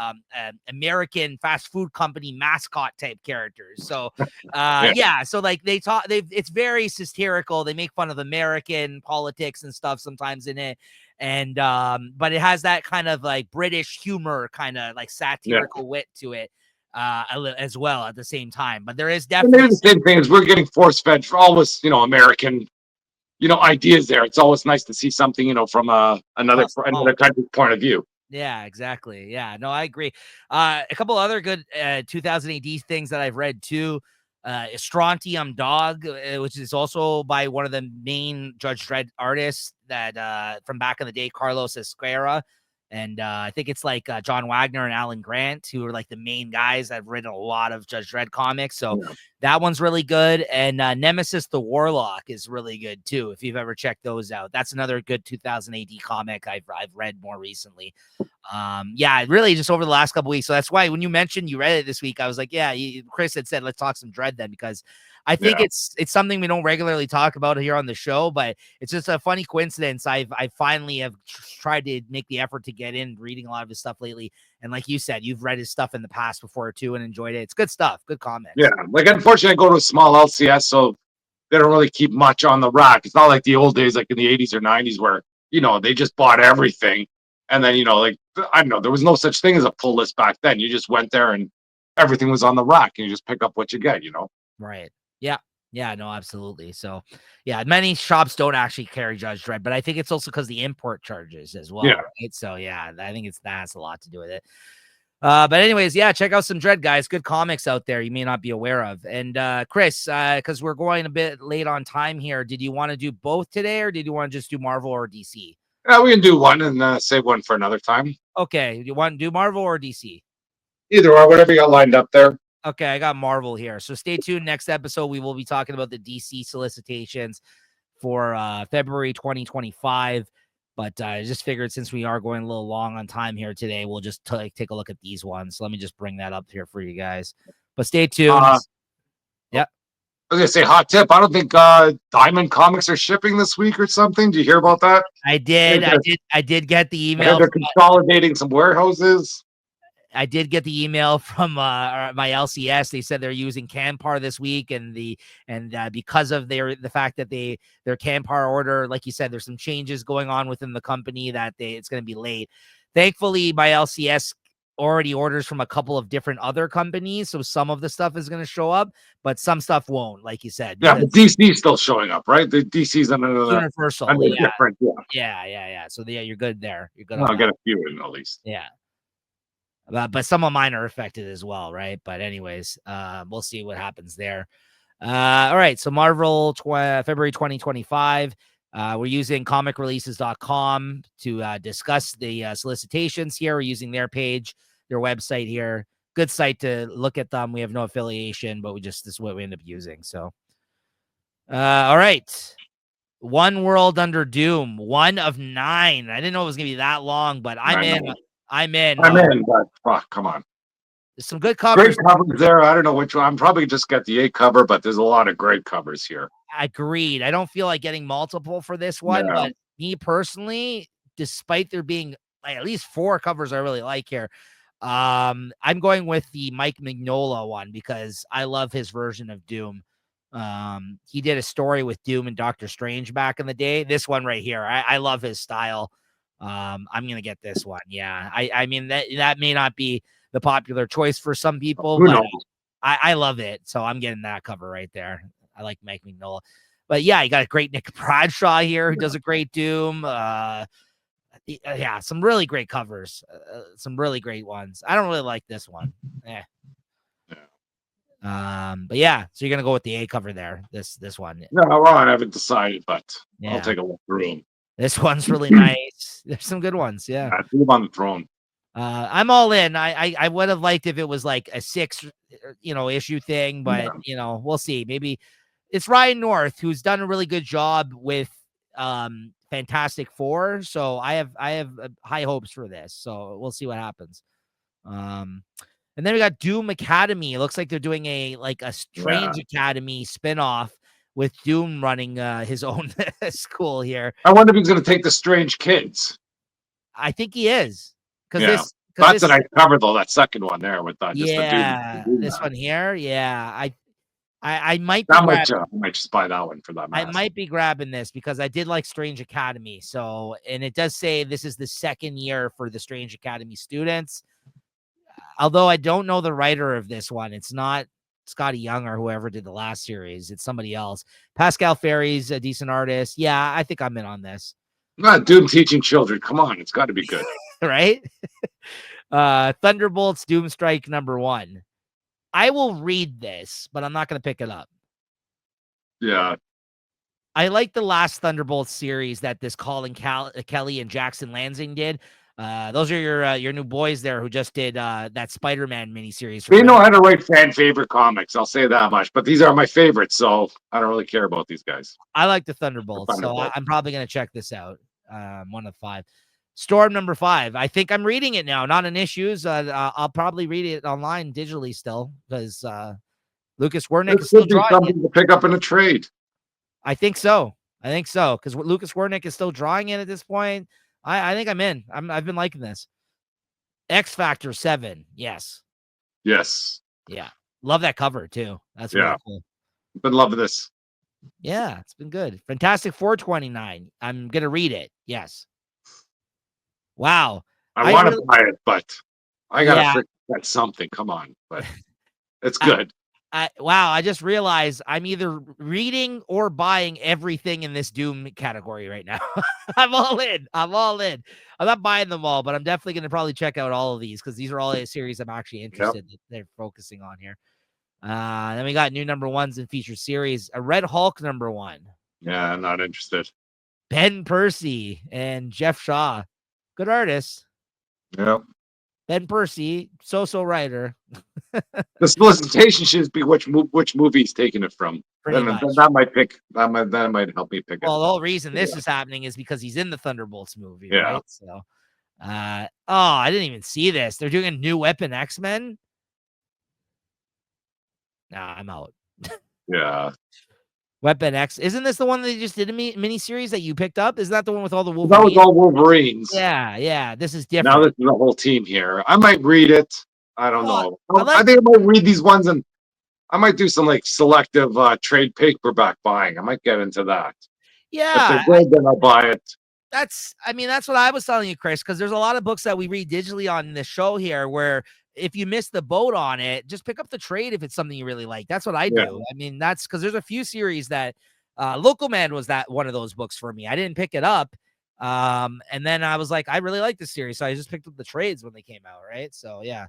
American fast food company mascot type characters. So so like it's very satirical. They make fun of American politics and stuff sometimes in it. And but it has that kind of like British humor, kind of like satirical wit to it as well at the same time. But there is definitely the same thing as we're getting force fed for always, American ideas there. It's always nice to see something, from another country's point of view. Yeah, exactly. Yeah, no, I agree. A couple other good 2000 AD things that I've read too. Strontium Dog, which is also by one of the main Judge Dredd artists that from back in the day, Carlos Esquerra. And I think it's like John Wagner and Alan Grant, who are like the main guys that have written a lot of Judge Dredd comics. So that one's really good. And Nemesis the Warlock is really good too, if you've ever checked those out. That's another good 2000 AD comic I've read more recently. Really just over the last couple weeks. So that's why when you mentioned you read it this week, I was like, Chris had said, let's talk some Dredd then, because I think it's something we don't regularly talk about here on the show, but it's just a funny coincidence. I finally have tried to make the effort to get in reading a lot of his stuff lately. And like you said, you've read his stuff in the past before too and enjoyed it. It's good stuff. Good comments. Yeah. Like, unfortunately, I go to a small LCS, so they don't really keep much on the rack. It's not like the old days, like in the 80s or 90s, where, they just bought everything. And then, like, I don't know, there was no such thing as a pull list back then. You just went there and everything was on the rack and you just pick up what you get, Right. Yeah. Yeah, no, absolutely. So, yeah, many shops don't actually carry Judge Dredd, but I think it's also because the import charges as well. Yeah. Right? So, yeah, I think that has a lot to do with it. But anyways, check out some Dredd, guys. Good comics out there you may not be aware of. And Chris, because we're going a bit late on time here, did you want to do both today, or did you want to just do Marvel or DC? Yeah, we can do one and save one for another time. Okay. Do you want to do Marvel or DC? Either or, whatever you got lined up there. Okay, I got Marvel here. So stay tuned. Next episode, we will be talking about the DC solicitations for February 2025. But I just figured since we are going a little long on time here today, we'll just take a look at these ones. So let me just bring that up here for you guys. But stay tuned. I was gonna say hot tip. I don't think Diamond Comics are shipping this week or something. Do you hear about that? I did get the I heard email. they're consolidating some warehouses. I did get the email from my LCS. They said they're using Canpar this week, and because of the fact that their Canpar order, like you said, there's some changes going on within the company that it's going to be late. Thankfully, my LCS already orders from a couple of different other companies, so some of the stuff is going to show up, but some stuff won't, like you said. Yeah, but DC's still showing up, right? The DC's under Universal, yeah, different. yeah. So yeah, you're good there. You're good. I'll get a few in at least. Yeah. But some of mine are affected as well, right? But anyways, we'll see what happens there. All right, so Marvel February 2025. We're using comicreleases.com to discuss the solicitations here. We're using their page, their website here. Good site to look at them. We have no affiliation, but this is what we end up using. So, all right. One World Under Doom, 1 of 9. I didn't know it was going to be that long, but I'm in. I'm in, but come on. There's some good covers. Great covers there. I don't know which one. I'm probably just get the A cover, but there's a lot of great covers here. Agreed. I don't feel like getting multiple for this one, but me personally, despite there being at least 4 covers I really like here, I'm going with the Mike Mignola one because I love his version of Doom. He did a story with Doom and Doctor Strange back in the day. This one right here, I love his style. I'm gonna get this one. Yeah, I mean that may not be the popular choice for some people, but I love it. So I'm getting that cover right there. I like Mike Mignola. But yeah, you got a great Nick Bradshaw here who does a great Doom. Yeah, some really great covers. Some really great ones. I don't really like this one. But yeah, so you're gonna go with the A cover there. This one. No, well, I haven't decided, but I'll take a look through them. This one's really nice. There's some good ones. Yeah. Leave on the throne. I'm all in. I would have liked if it was like a 6, issue thing, but we'll see. Maybe it's Ryan North who's done a really good job with Fantastic Four. So I have high hopes for this. So we'll see what happens. And then we got Doom Academy. It looks like they're doing a Strange Academy spinoff with Doom running his own school here. I wonder if he's going to take the Strange Kids. I think he is. That's a nice cover though. That second one there with just the Doom. This one here. Yeah. I might be I might just buy that one for that mask. I might be grabbing this because I did like Strange Academy. So, and it does say this is the second year for the Strange Academy students. Although I don't know the writer of this one. It's not Scotty Young or whoever did the last series. It's somebody else. Pascal Ferry's a decent artist. Yeah, I think I'm in on this. Doom teaching children. Come on, it's got to be good. Right? Thunderbolts Doomstrike #1. I will read this, but I'm not going to pick it up. Yeah. I like the last Thunderbolts series that this Colin Kelly and Jackson Lansing did. Those are your new boys there who just did that Spider-Man miniseries. They know how to write fan favorite comics. I'll say that much. But these are my favorites, so I don't really care about these guys. I like the Thunderbolts, so I'm probably going to check this out. 1 of 5. Storm #5. I think I'm reading it now, not in issues. I'll probably read it online digitally still because Lucas Wernick is still drawing something to pick up in a trade. I think so because Lucas Wernick is still drawing it at this point. I think I'm in. I've been liking this. X Factor 7. Yes. Yeah. Love that cover too. That's really cool. Been loving this. Yeah, it's been good. Fantastic 429. I'm gonna read it. Yes. Wow. I want to buy it, but I gotta get something. Come on, but it's good. Wow, I just realized I'm either reading or buying everything in this Doom category right now. I'm all in. I'm not buying them all, but I'm definitely going to probably check out all of these because these are all a series I'm actually interested in. They're focusing on here. Then we got new #1s in feature series. A Red Hulk #1. Yeah, I'm not interested. Ben Percy and Jeff Shaw. Good artists. Yep. Ben Percy, so writer. The solicitation should be which movie he's taking it from. That might help me pick it. Well, the whole reason this is happening is because he's in the Thunderbolts movie, right? So, I didn't even see this. They're doing a new Weapon X-Men. Nah, I'm out. Yeah. Weapon X. Isn't this the one that they just did a mini series that you picked up? Isn't that the one with all the That was Wolverines? all Wolverines. Yeah. This is Now different. this is the whole team here. I might read it. I don't know. I I think I might read these ones, and I might do some like selective trade paperback buying. I might get into that. If they're Yeah, good, then I'll buy it. that's what I was telling you, Chris, because there's a lot of books that we read digitally on this show here where if you miss the boat on it, just pick up the trade if it's something you really like. That's what I Yeah. do. I mean, that's because there's a few series that Local Man was that one of those books for me. I didn't pick it up. And then I was like, I really like this series. So I just picked up the trades when they came out, right? So yeah.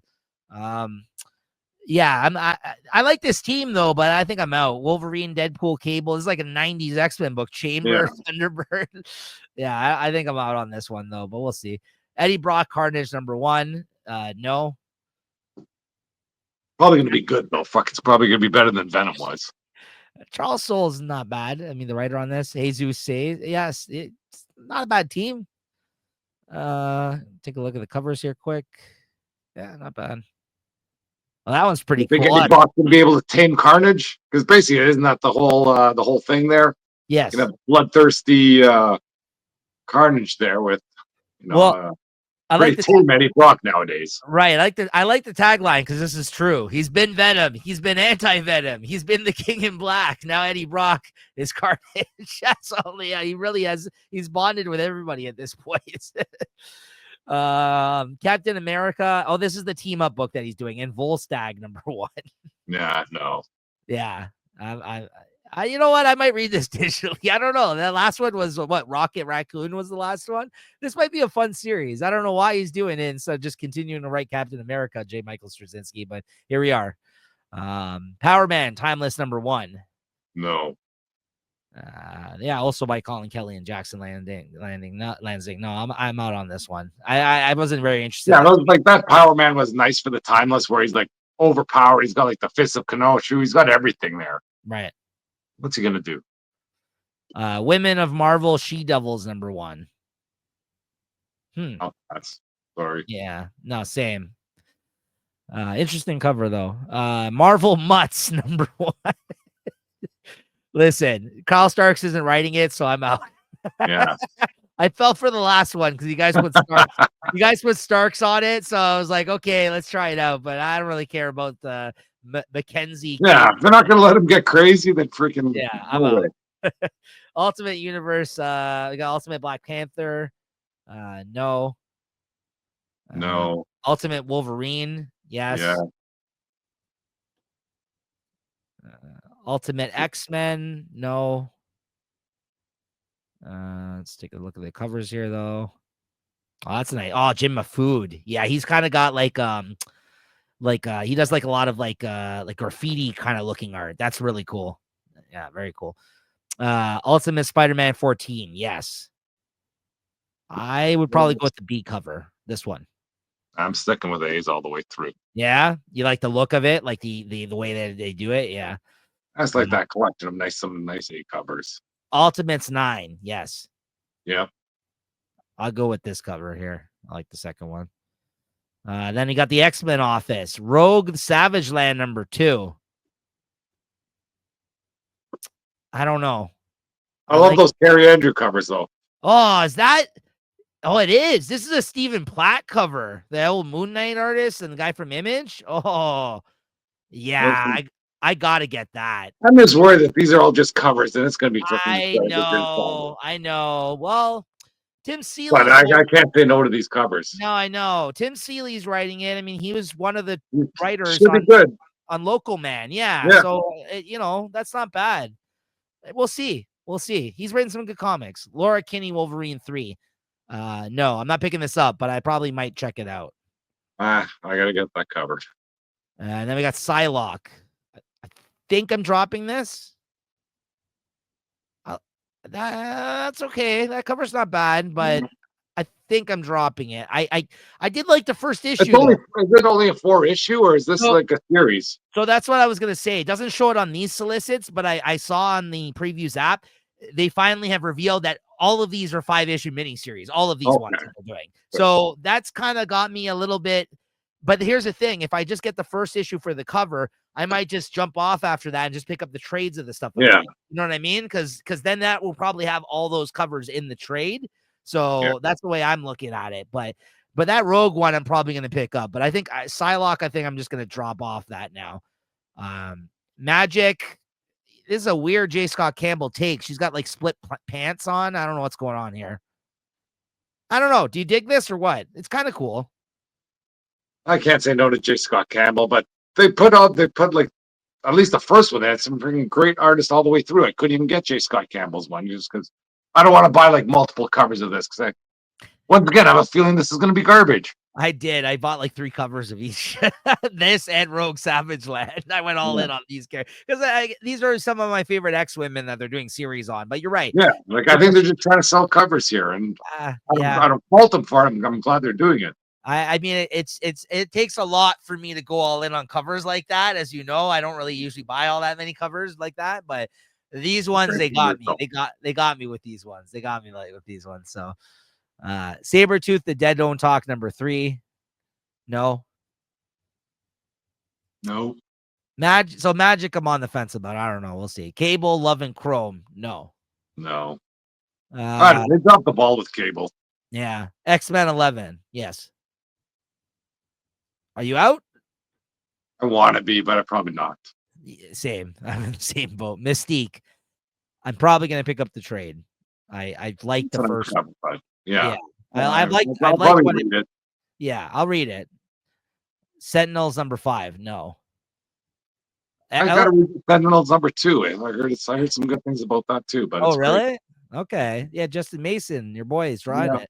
Yeah, I like this team though, but I think I'm out. Wolverine, Deadpool, Cable. This is like a 90s X-Men book. Chamber, Thunderbird. Yeah, I think I'm out on this one though, but we'll see. Eddie Brock, Carnage #1. No. Probably gonna be good though. Fuck, it's probably gonna be better than Venom was. Charles Soule's not bad. I mean, the writer on this, Jesus says, yes, it's not a bad team. Take a look at the covers here quick. Yeah, not bad. Well, that one's pretty Think cool. Eddie Brock can be able to tame Carnage? Because basically, isn't that the whole thing there? Yes. You can have bloodthirsty Carnage there with I like the tame Eddie Brock nowadays. Right. I like the tagline because this is true. He's been Venom. He's been anti-Venom. He's been the King in Black. Now Eddie Brock is Carnage. That's only he really has. He's bonded with everybody at this point. Captain America. Oh, this is the team up book that he's doing in Volstagg #1. Yeah, no. Yeah. I you know what? I might read this digitally. I don't know. That last one was what? Rocket Raccoon was the last one. This might be a fun series. I don't know why he's doing it instead of just continuing to write Captain America, J. Michael Straczynski, but here we are. Power Man, Timeless #1. No. Yeah, also by Colin Kelly and Jackson Lansing. No, I'm out on this one. I wasn't very interested. Yeah, like that Power Man was nice for the Timeless, where he's like overpowered. He's got like the fist of Kenosha. He's got everything there. Right. What's he gonna do? Women of Marvel, She-Devils #1. Oh, that's sorry. Yeah, no, same. Interesting cover though. Marvel Mutts #1. Listen, Kyle Starks isn't writing it, so I'm out. Yeah. I fell for the last one because you guys put Starks. You guys put Starks on it, so I was like, okay, let's try it out. But I don't really care about the Mackenzie. Yeah, if they're not gonna let him get crazy, then freaking I'm out. Ultimate Universe. We got Ultimate Black Panther. No. No. Ultimate Wolverine. Yes. Yeah. Ultimate X-Men. No. Let's take a look at the covers here, though. Oh, that's nice. Oh, Jim Mafood. Yeah, he's kind of got like he does like a lot of like graffiti kind of looking art. That's really cool. Yeah, very cool. Ultimate Spider-Man 14. Yes. I would probably go with the B cover. This one. I'm sticking with A's all the way through. Yeah, you like the look of it, like the way that they do it. Yeah, that's like that collection of some nice A covers. Ultimates 9. Yes. Yeah. I'll go with this cover here. I like the second one. Then you got the X-Men Office, Rogue Savage Land #2. I don't know. I love those Terry Andrew covers though. Oh, is that? Oh, it is. This is a Stephen Platt cover, the old Moon Knight artist and the guy from Image. Oh, yeah. I gotta get that. I'm just worried that these are all just covers, and it's gonna be. I know. Well, Tim Seeley. But I can't say no to these covers. No, I know. Tim Seeley's writing it. I mean, he was one of the writers on Local Man. Yeah. So that's not bad. We'll see. He's written some good comics. Laura Kinney, Wolverine 3. No, I'm not picking this up, but I probably might check it out. I gotta get that covered. And then we got Psylocke. I think I'm dropping this. That's okay. That cover's not bad, but I think I'm dropping it. I did like the first issue. Is it only a 4-issue, or is this like a series? So that's what I was gonna say. It doesn't show it on these solicits, but I saw on the previews app, they finally have revealed that all of these are 5-issue miniseries. All of these ones that they're doing. So that's kind of got me a little bit. But here's the thing: if I just get the first issue for the cover, I might just jump off after that and just pick up the trades of the stuff. Yeah. You know what I mean? Because then that will probably have all those covers in the trade. Yeah. So that's the way I'm looking at it. But that Rogue one, I'm probably going to pick up. But I think Psylocke, I think I'm just going to drop off that now. Magic, this is a weird J. Scott Campbell take. She's got like split pants on. I don't know what's going on here. I don't know. Do you dig this or what? It's kind of cool. I can't say no to J. Scott Campbell, but they put like at least the first one. They had some freaking great artists all the way through. I couldn't even get J. Scott Campbell's one just because I don't want to buy like multiple covers of this because once again, I have a feeling this is going to be garbage. I did. I bought like 3 covers of each. This and Rogue Savage Land. I went all in on these characters because these are some of my favorite X-Women that they're doing series on. But you're right. Yeah, like I think they're just trying to sell covers here, and I don't fault them for it. I'm glad they're doing it. I mean, it takes a lot for me to go all in on covers like that. As you know, I don't really usually buy all that many covers like that, but these ones, they got me. They got me with these ones. They got me like with these ones. So Sabretooth, The Dead Don't Talk, number 3. No. Magic, I'm on the fence about. I don't know. We'll see. Cable, Love and Chrome. No. They dropped the ball with Cable. Yeah. X-Men 11. Yes. Are you out? I want to be, but I'm probably not. Same. I'm in the same boat. Mystique. I'm probably going to pick up the trade. I like the first. Yeah. I like what it. Yeah, I'll read it. Sentinels number 5. No. I gotta read Sentinels number 2. I heard some good things about that too. But really? Okay. Yeah, Justin Mason, your boy, is drawing it.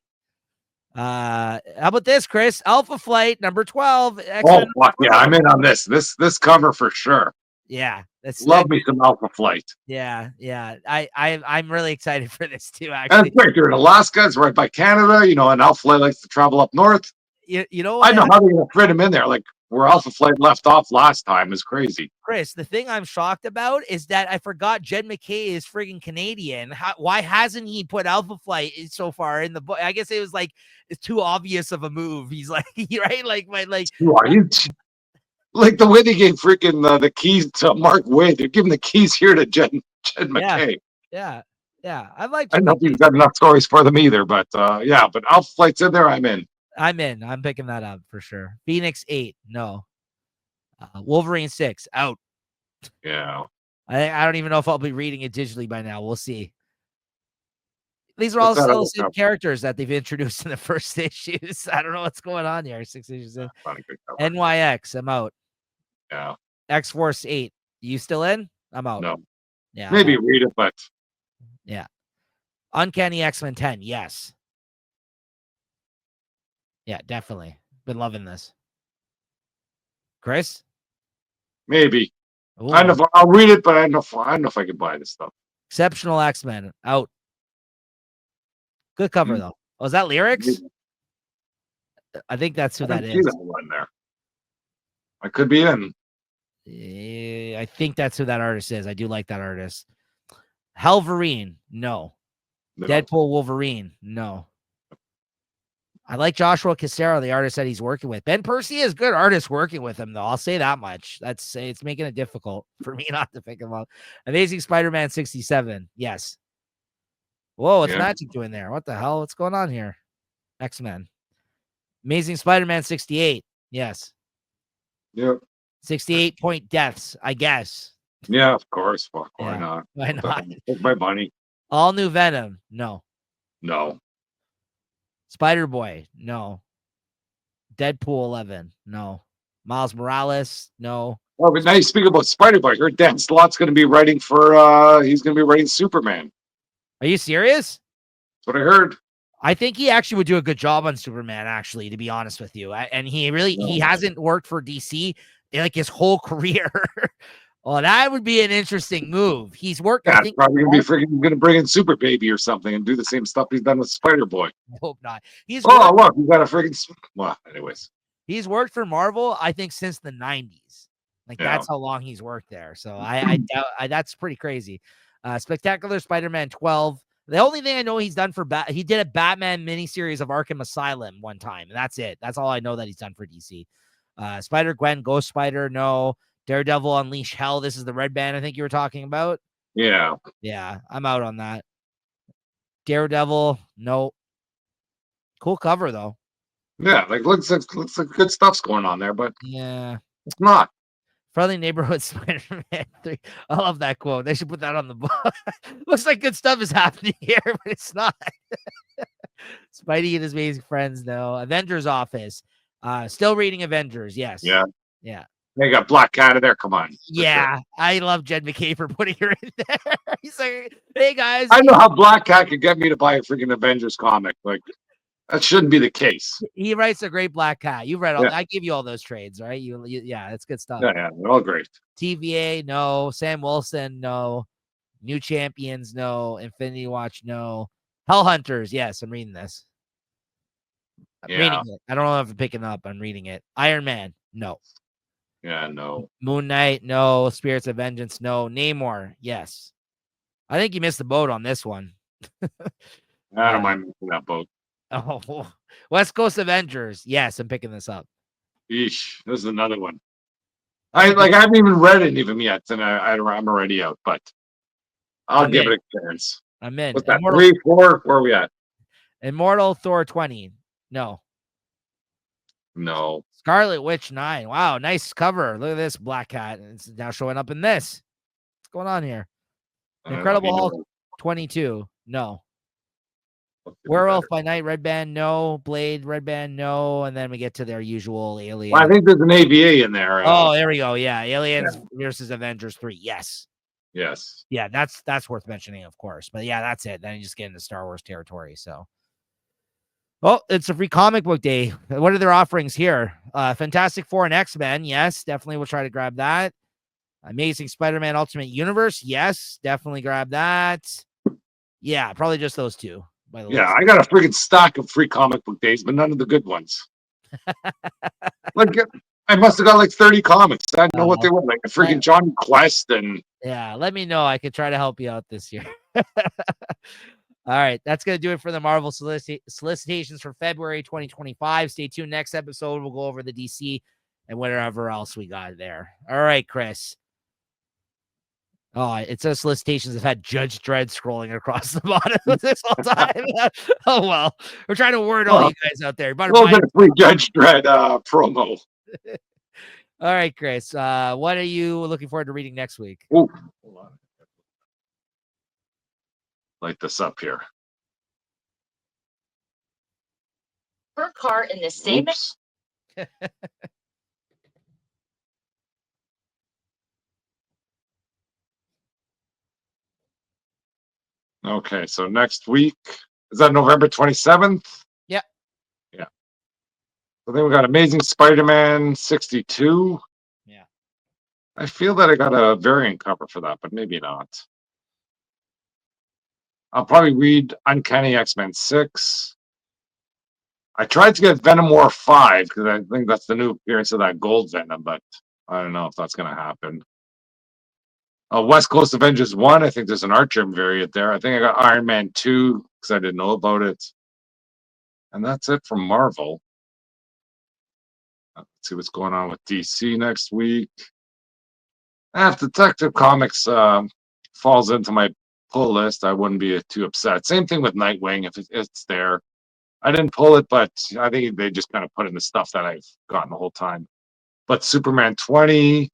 How about this, Chris? Alpha Flight number 12. Oh, yeah, I'm in on this. This cover for sure. Yeah, love me some Alpha Flight. Yeah. I'm really excited for this too. Actually, and great. You're in Alaska. It's right by Canada. You know, and Alpha Flight likes to travel up north. You know, I know how they're gonna fit him in there. Like where Alpha Flight left off last time is crazy. Chris, the thing I'm shocked about is that I forgot Jed McKay is friggin' Canadian. Why hasn't he put Alpha Flight so far in the book? I guess it was like it's too obvious of a move. He's like, right, like the way they gave freaking the keys to Mark Waid, they're giving the keys here to Jed McKay. Yeah. I like. I don't know if you've got enough stories for them either, but but Alpha Flight's in there. I'm in. I'm picking that up for sure. Phoenix 8, no. Wolverine 6, out. Yeah. I don't even know if I'll be reading it digitally by now. We'll see. These are all still the same characters that they've introduced in the first issues. I don't know what's going on here. 6 issues in. NYX, I'm out. Yeah. X-Force 8, you still in? I'm out. No. Yeah. Maybe read it, but. Yeah. Uncanny X-Men 10, yes. Yeah, definitely. Been loving this. Chris? Maybe. Ooh. I don't know if I'll read it, but I don't know if I can buy this stuff. Exceptional X-Men, out. Good cover, though. Oh, is that Lyrics? I think that's who that is. That one there. I could be in. I think that's who that artist is. I do like that artist. Helverine, no. Deadpool Wolverine, no. I like Joshua Cassaro, the artist that he's working with. Ben Percy is good artist working with him, though. I'll say that much. It's making it difficult for me not to pick him up. Amazing Spider-Man 67. Yes. Whoa, what's Magic doing there? What the hell? What's going on here? X-Men. Amazing Spider-Man 68. Yes. Yep. 68 point deaths, I guess. Yeah, of course. Fuck, why not? Why not? Take my money. All new Venom. No. Spider-Boy, no. Deadpool 11, no. Miles Morales, no. Oh, but now you speak about Spider-Boy. I heard Dan Slott's going to be writing for, he's going to be writing Superman. Are you serious? That's what I heard. I think he actually would do a good job on Superman, actually, to be honest with you. And he hasn't worked for DC like his whole career. Oh, that would be an interesting move. He's worked. Yeah, probably gonna be freaking gonna bring in Super Baby or something and do the same stuff he's done with Spider Boy. I hope not. Look, you got a freaking. Well, anyways, he's worked for Marvel, I think, since the 90s. Like that's how long he's worked there. So that's pretty crazy. Spectacular Spider-Man 12. The only thing I know he's done for he did a Batman miniseries of Arkham Asylum one time, and that's it. That's all I know that he's done for DC. Spider-Gwen, Ghost Spider, no. Daredevil Unleash Hell. This is the red band I think you were talking about. Yeah. Yeah, I'm out on that. Daredevil, no. Cool cover though. Yeah, like looks like good stuff's going on there, but Yeah. it's not. Friendly Neighborhood Spider-Man 3. I love that quote. They should put that on the book. Looks like good stuff is happening here, but it's not. Spidey and his amazing friends, though. Avengers Office. Still reading Avengers. Yes. Yeah. Yeah. They got Black Cat in there. Come on. Yeah. Sure. I love Jed McKay for putting her in there. He's like, hey, guys. I know how Black Cat could get me to buy a freaking Avengers comic. Like, that shouldn't be the case. He writes a great Black Cat. You read all. Yeah. I give you all those trades, right? Yeah, that's good stuff. Yeah, they're all great. TVA, no. Sam Wilson, no. New Champions, no. Infinity Watch, no. Hell Hunters, yes. I'm reading this. I'm reading it. I don't know if I'm picking up. I'm reading it. Iron Man, no. Yeah, no. Moon Knight, no. Spirits of Vengeance, no. Namor, yes. I think you missed the boat on this one. I don't mind missing that boat. Oh, West Coast Avengers, yes. I'm picking this up. Eesh, this is another one. I haven't even read it even yet, and I'm already out. But I'll give it a chance. I'm in. What's that? 3, 4? Where are we at? Immortal Thor 20. No. No. Scarlet Witch 9. Wow, nice cover. Look at this Black Cat. It's now showing up in this. What's going on here? Incredible Hulk 22. No. Werewolf by Night, Red Band, no. Blade, Red Band, no. And then we get to their usual Alien. Well, I think there's an AVA in there. Oh, there we go. Yeah, Aliens versus Avengers 3. Yes. Yes. Yeah, that's worth mentioning, of course. But yeah, that's it. Then you just get into Star Wars territory. So, well, it's a free comic book day. What are their offerings here? Fantastic Four and X-Men. Yes, definitely. We'll try to grab that. Amazing Spider-Man Ultimate Universe. Yes, definitely grab that. Yeah, probably just those two. By the way, I got a freaking stock of free comic book days, but none of the good ones. Like, I must have got like 30 comics. I don't know what they were, like a freaking Johnny Quest and. Yeah, let me know. I could try to help you out this year. All right, that's going to do it for the Marvel solicitations for February 2025. Stay tuned. Next episode, we'll go over the DC and whatever else we got there. All right, Chris. Oh, it says solicitations have had Judge Dredd scrolling across the bottom of this whole time. Oh, well, we're trying to word all you guys out there. A little bit of free Judge Dredd promo. All right, Chris. What are you looking forward to reading next week? Ooh, hold on. Light this up here. Her car in the same. Okay, so next week, is that November 27th? Yep. Yeah. So then we got Amazing Spider-Man 62. Yeah. I feel that I got a variant cover for that, but maybe not. I'll probably read Uncanny X-Men 6. I tried to get Venom War 5 because I think that's the new appearance of that Gold Venom, but I don't know if that's going to happen. West Coast Avengers 1, I think there's an Archer variant there. I think I got Iron Man 2 because I didn't know about it. And that's it from Marvel. Let's see what's going on with DC next week. If Detective Comics falls into my pull list, I wouldn't be too upset. Same thing with Nightwing if it's there. I didn't pull it, but I think they just kind of put in the stuff that I've gotten the whole time. But Superman 20,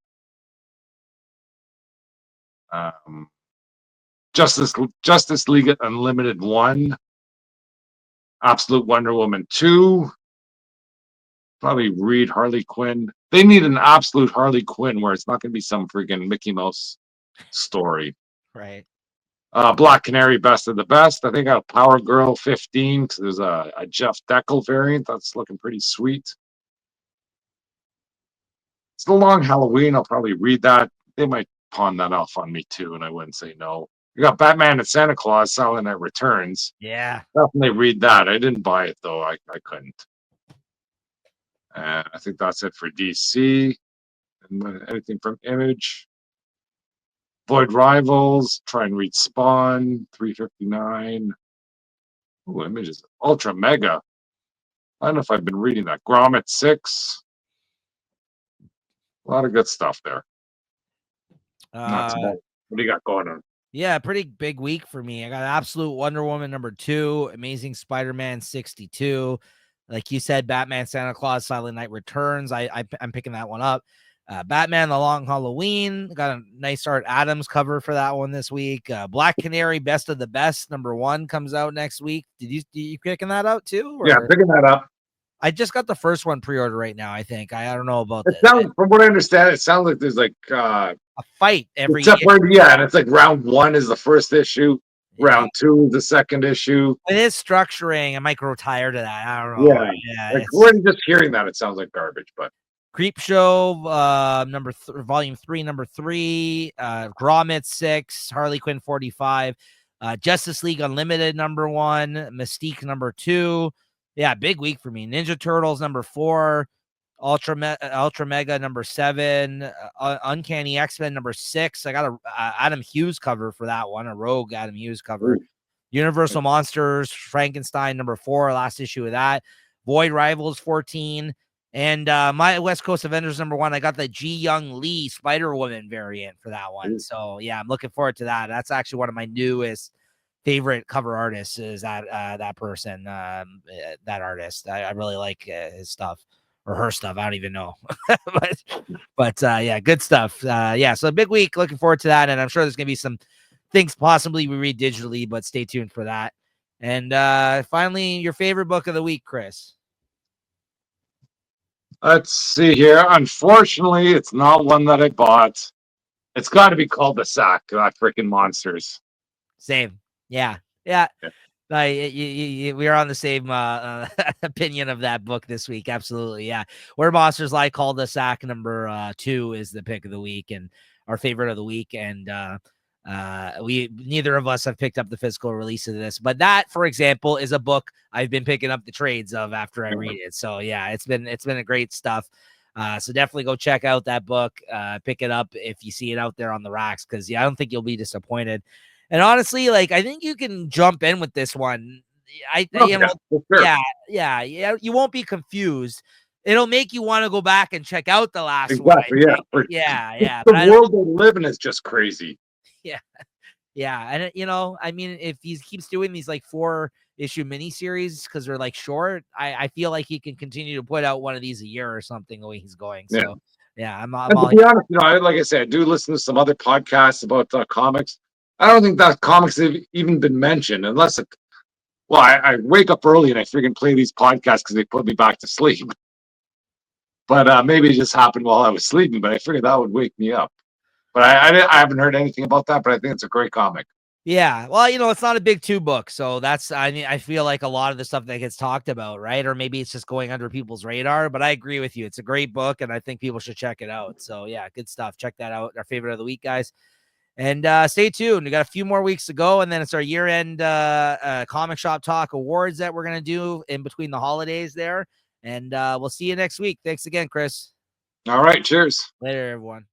Justice League Unlimited 1, Absolute Wonder Woman 2, probably read Harley Quinn. They need an absolute Harley Quinn where it's not going to be some freaking Mickey Mouse story. Right. Black Canary Best of the Best. I think I got Power Girl 15 because there's a Jeff Deckel variant that's looking pretty sweet. It's the Long Halloween. I'll probably read that. They might pawn that off on me too, and I wouldn't say no. You got Batman and Santa Claus selling at Returns. Yeah. Definitely read that. I didn't buy it though. I couldn't. I think that's it for DC. And anything from Image. Void Rivals. Try and read Spawn. 359. Ooh, Images. Ultra Mega. I don't know if I've been reading that. Gromit 6. A lot of good stuff there. Not too bad. What do you got going on? Yeah, pretty big week for me. I got Absolute Wonder Woman #2, Amazing Spider-Man 62. Like you said, Batman, Santa Claus, Silent Night Returns. I'm picking that one up. Batman, The Long Halloween. Got a nice Art Adams cover for that one this week. Black Canary, Best of the Best, #1 comes out next week. Did you picking that out too? Yeah, picking that up. I just got the first one pre-order right now. I think I don't know about It sounds, from what I understand, it sounds like there's like a fight every except for and it's like round 1 is the first issue, round 2 is the second issue. It is structuring. I might grow tired of that. I don't know. Yeah, like we're just hearing that, it sounds like garbage. But Creep Show, volume 3, #3, Gromit 6, Harley Quinn 45, Justice League Unlimited #1, Mystique #2. Yeah, big week for me. Ninja Turtles #4, Ultra Mega #7, Uncanny X-Men #6. I got a Adam Hughes cover for that one, a Rogue Adam Hughes cover. Ooh. Universal Monsters Frankenstein #4, last issue of that. Void Rivals 14. And my West Coast Avengers #1, I got the Ji Young Lee Spider-Woman variant for that one. So yeah, I'm looking forward to that. That's actually one of my newest favorite cover artists is that person, that artist. I really like his stuff or her stuff. I don't even know. but yeah, good stuff. Yeah, so a big week. Looking forward to that. And I'm sure there's going to be some things possibly we read digitally, but stay tuned for that. And finally, your favorite book of the week, Chris. Let's see here. Unfortunately, it's not one that I bought. It's got to be Cul-de-sac, freaking monsters. Same. Yeah. We are on the same opinion of that book this week. Absolutely. Yeah. Where Monsters Lie, Cul-de-sac #2 is the pick of the week and our favorite of the week. And we neither of us have picked up the physical release of this, but that, for example, is a book I've been picking up the trades of after I read it. So yeah, it's been a great stuff. So definitely go check out that book. Pick it up if you see it out there on the racks, because I don't think you'll be disappointed. And honestly, like, I think you can jump in with this one. Yeah, you won't be confused. It'll make you want to go back and check out the last one. Yeah. The world we live in is just crazy. Yeah. And I mean, if he keeps doing these like 4-issue miniseries because they're like short, I feel like he can continue to put out one of these a year or something the way he's going. So yeah, I'm to be honest, like I said, I do listen to some other podcasts about comics. I don't think that comics have even been mentioned unless I wake up early and I freaking play these podcasts because they put me back to sleep. But maybe it just happened while I was sleeping, but I figured that would wake me up. But I haven't heard anything about that, but I think it's a great comic. Yeah. Well, it's not a big 2 book. So I feel like a lot of the stuff that gets talked about, right? Or maybe it's just going under people's radar, but I agree with you. It's a great book and I think people should check it out. So yeah, good stuff. Check that out. Our favorite of the week, guys. And stay tuned. We got a few more weeks to go. And then it's our year-end Comic Shop Talk Awards that we're going to do in between the holidays there. And we'll see you next week. Thanks again, Chris. All right. Cheers. Later, everyone.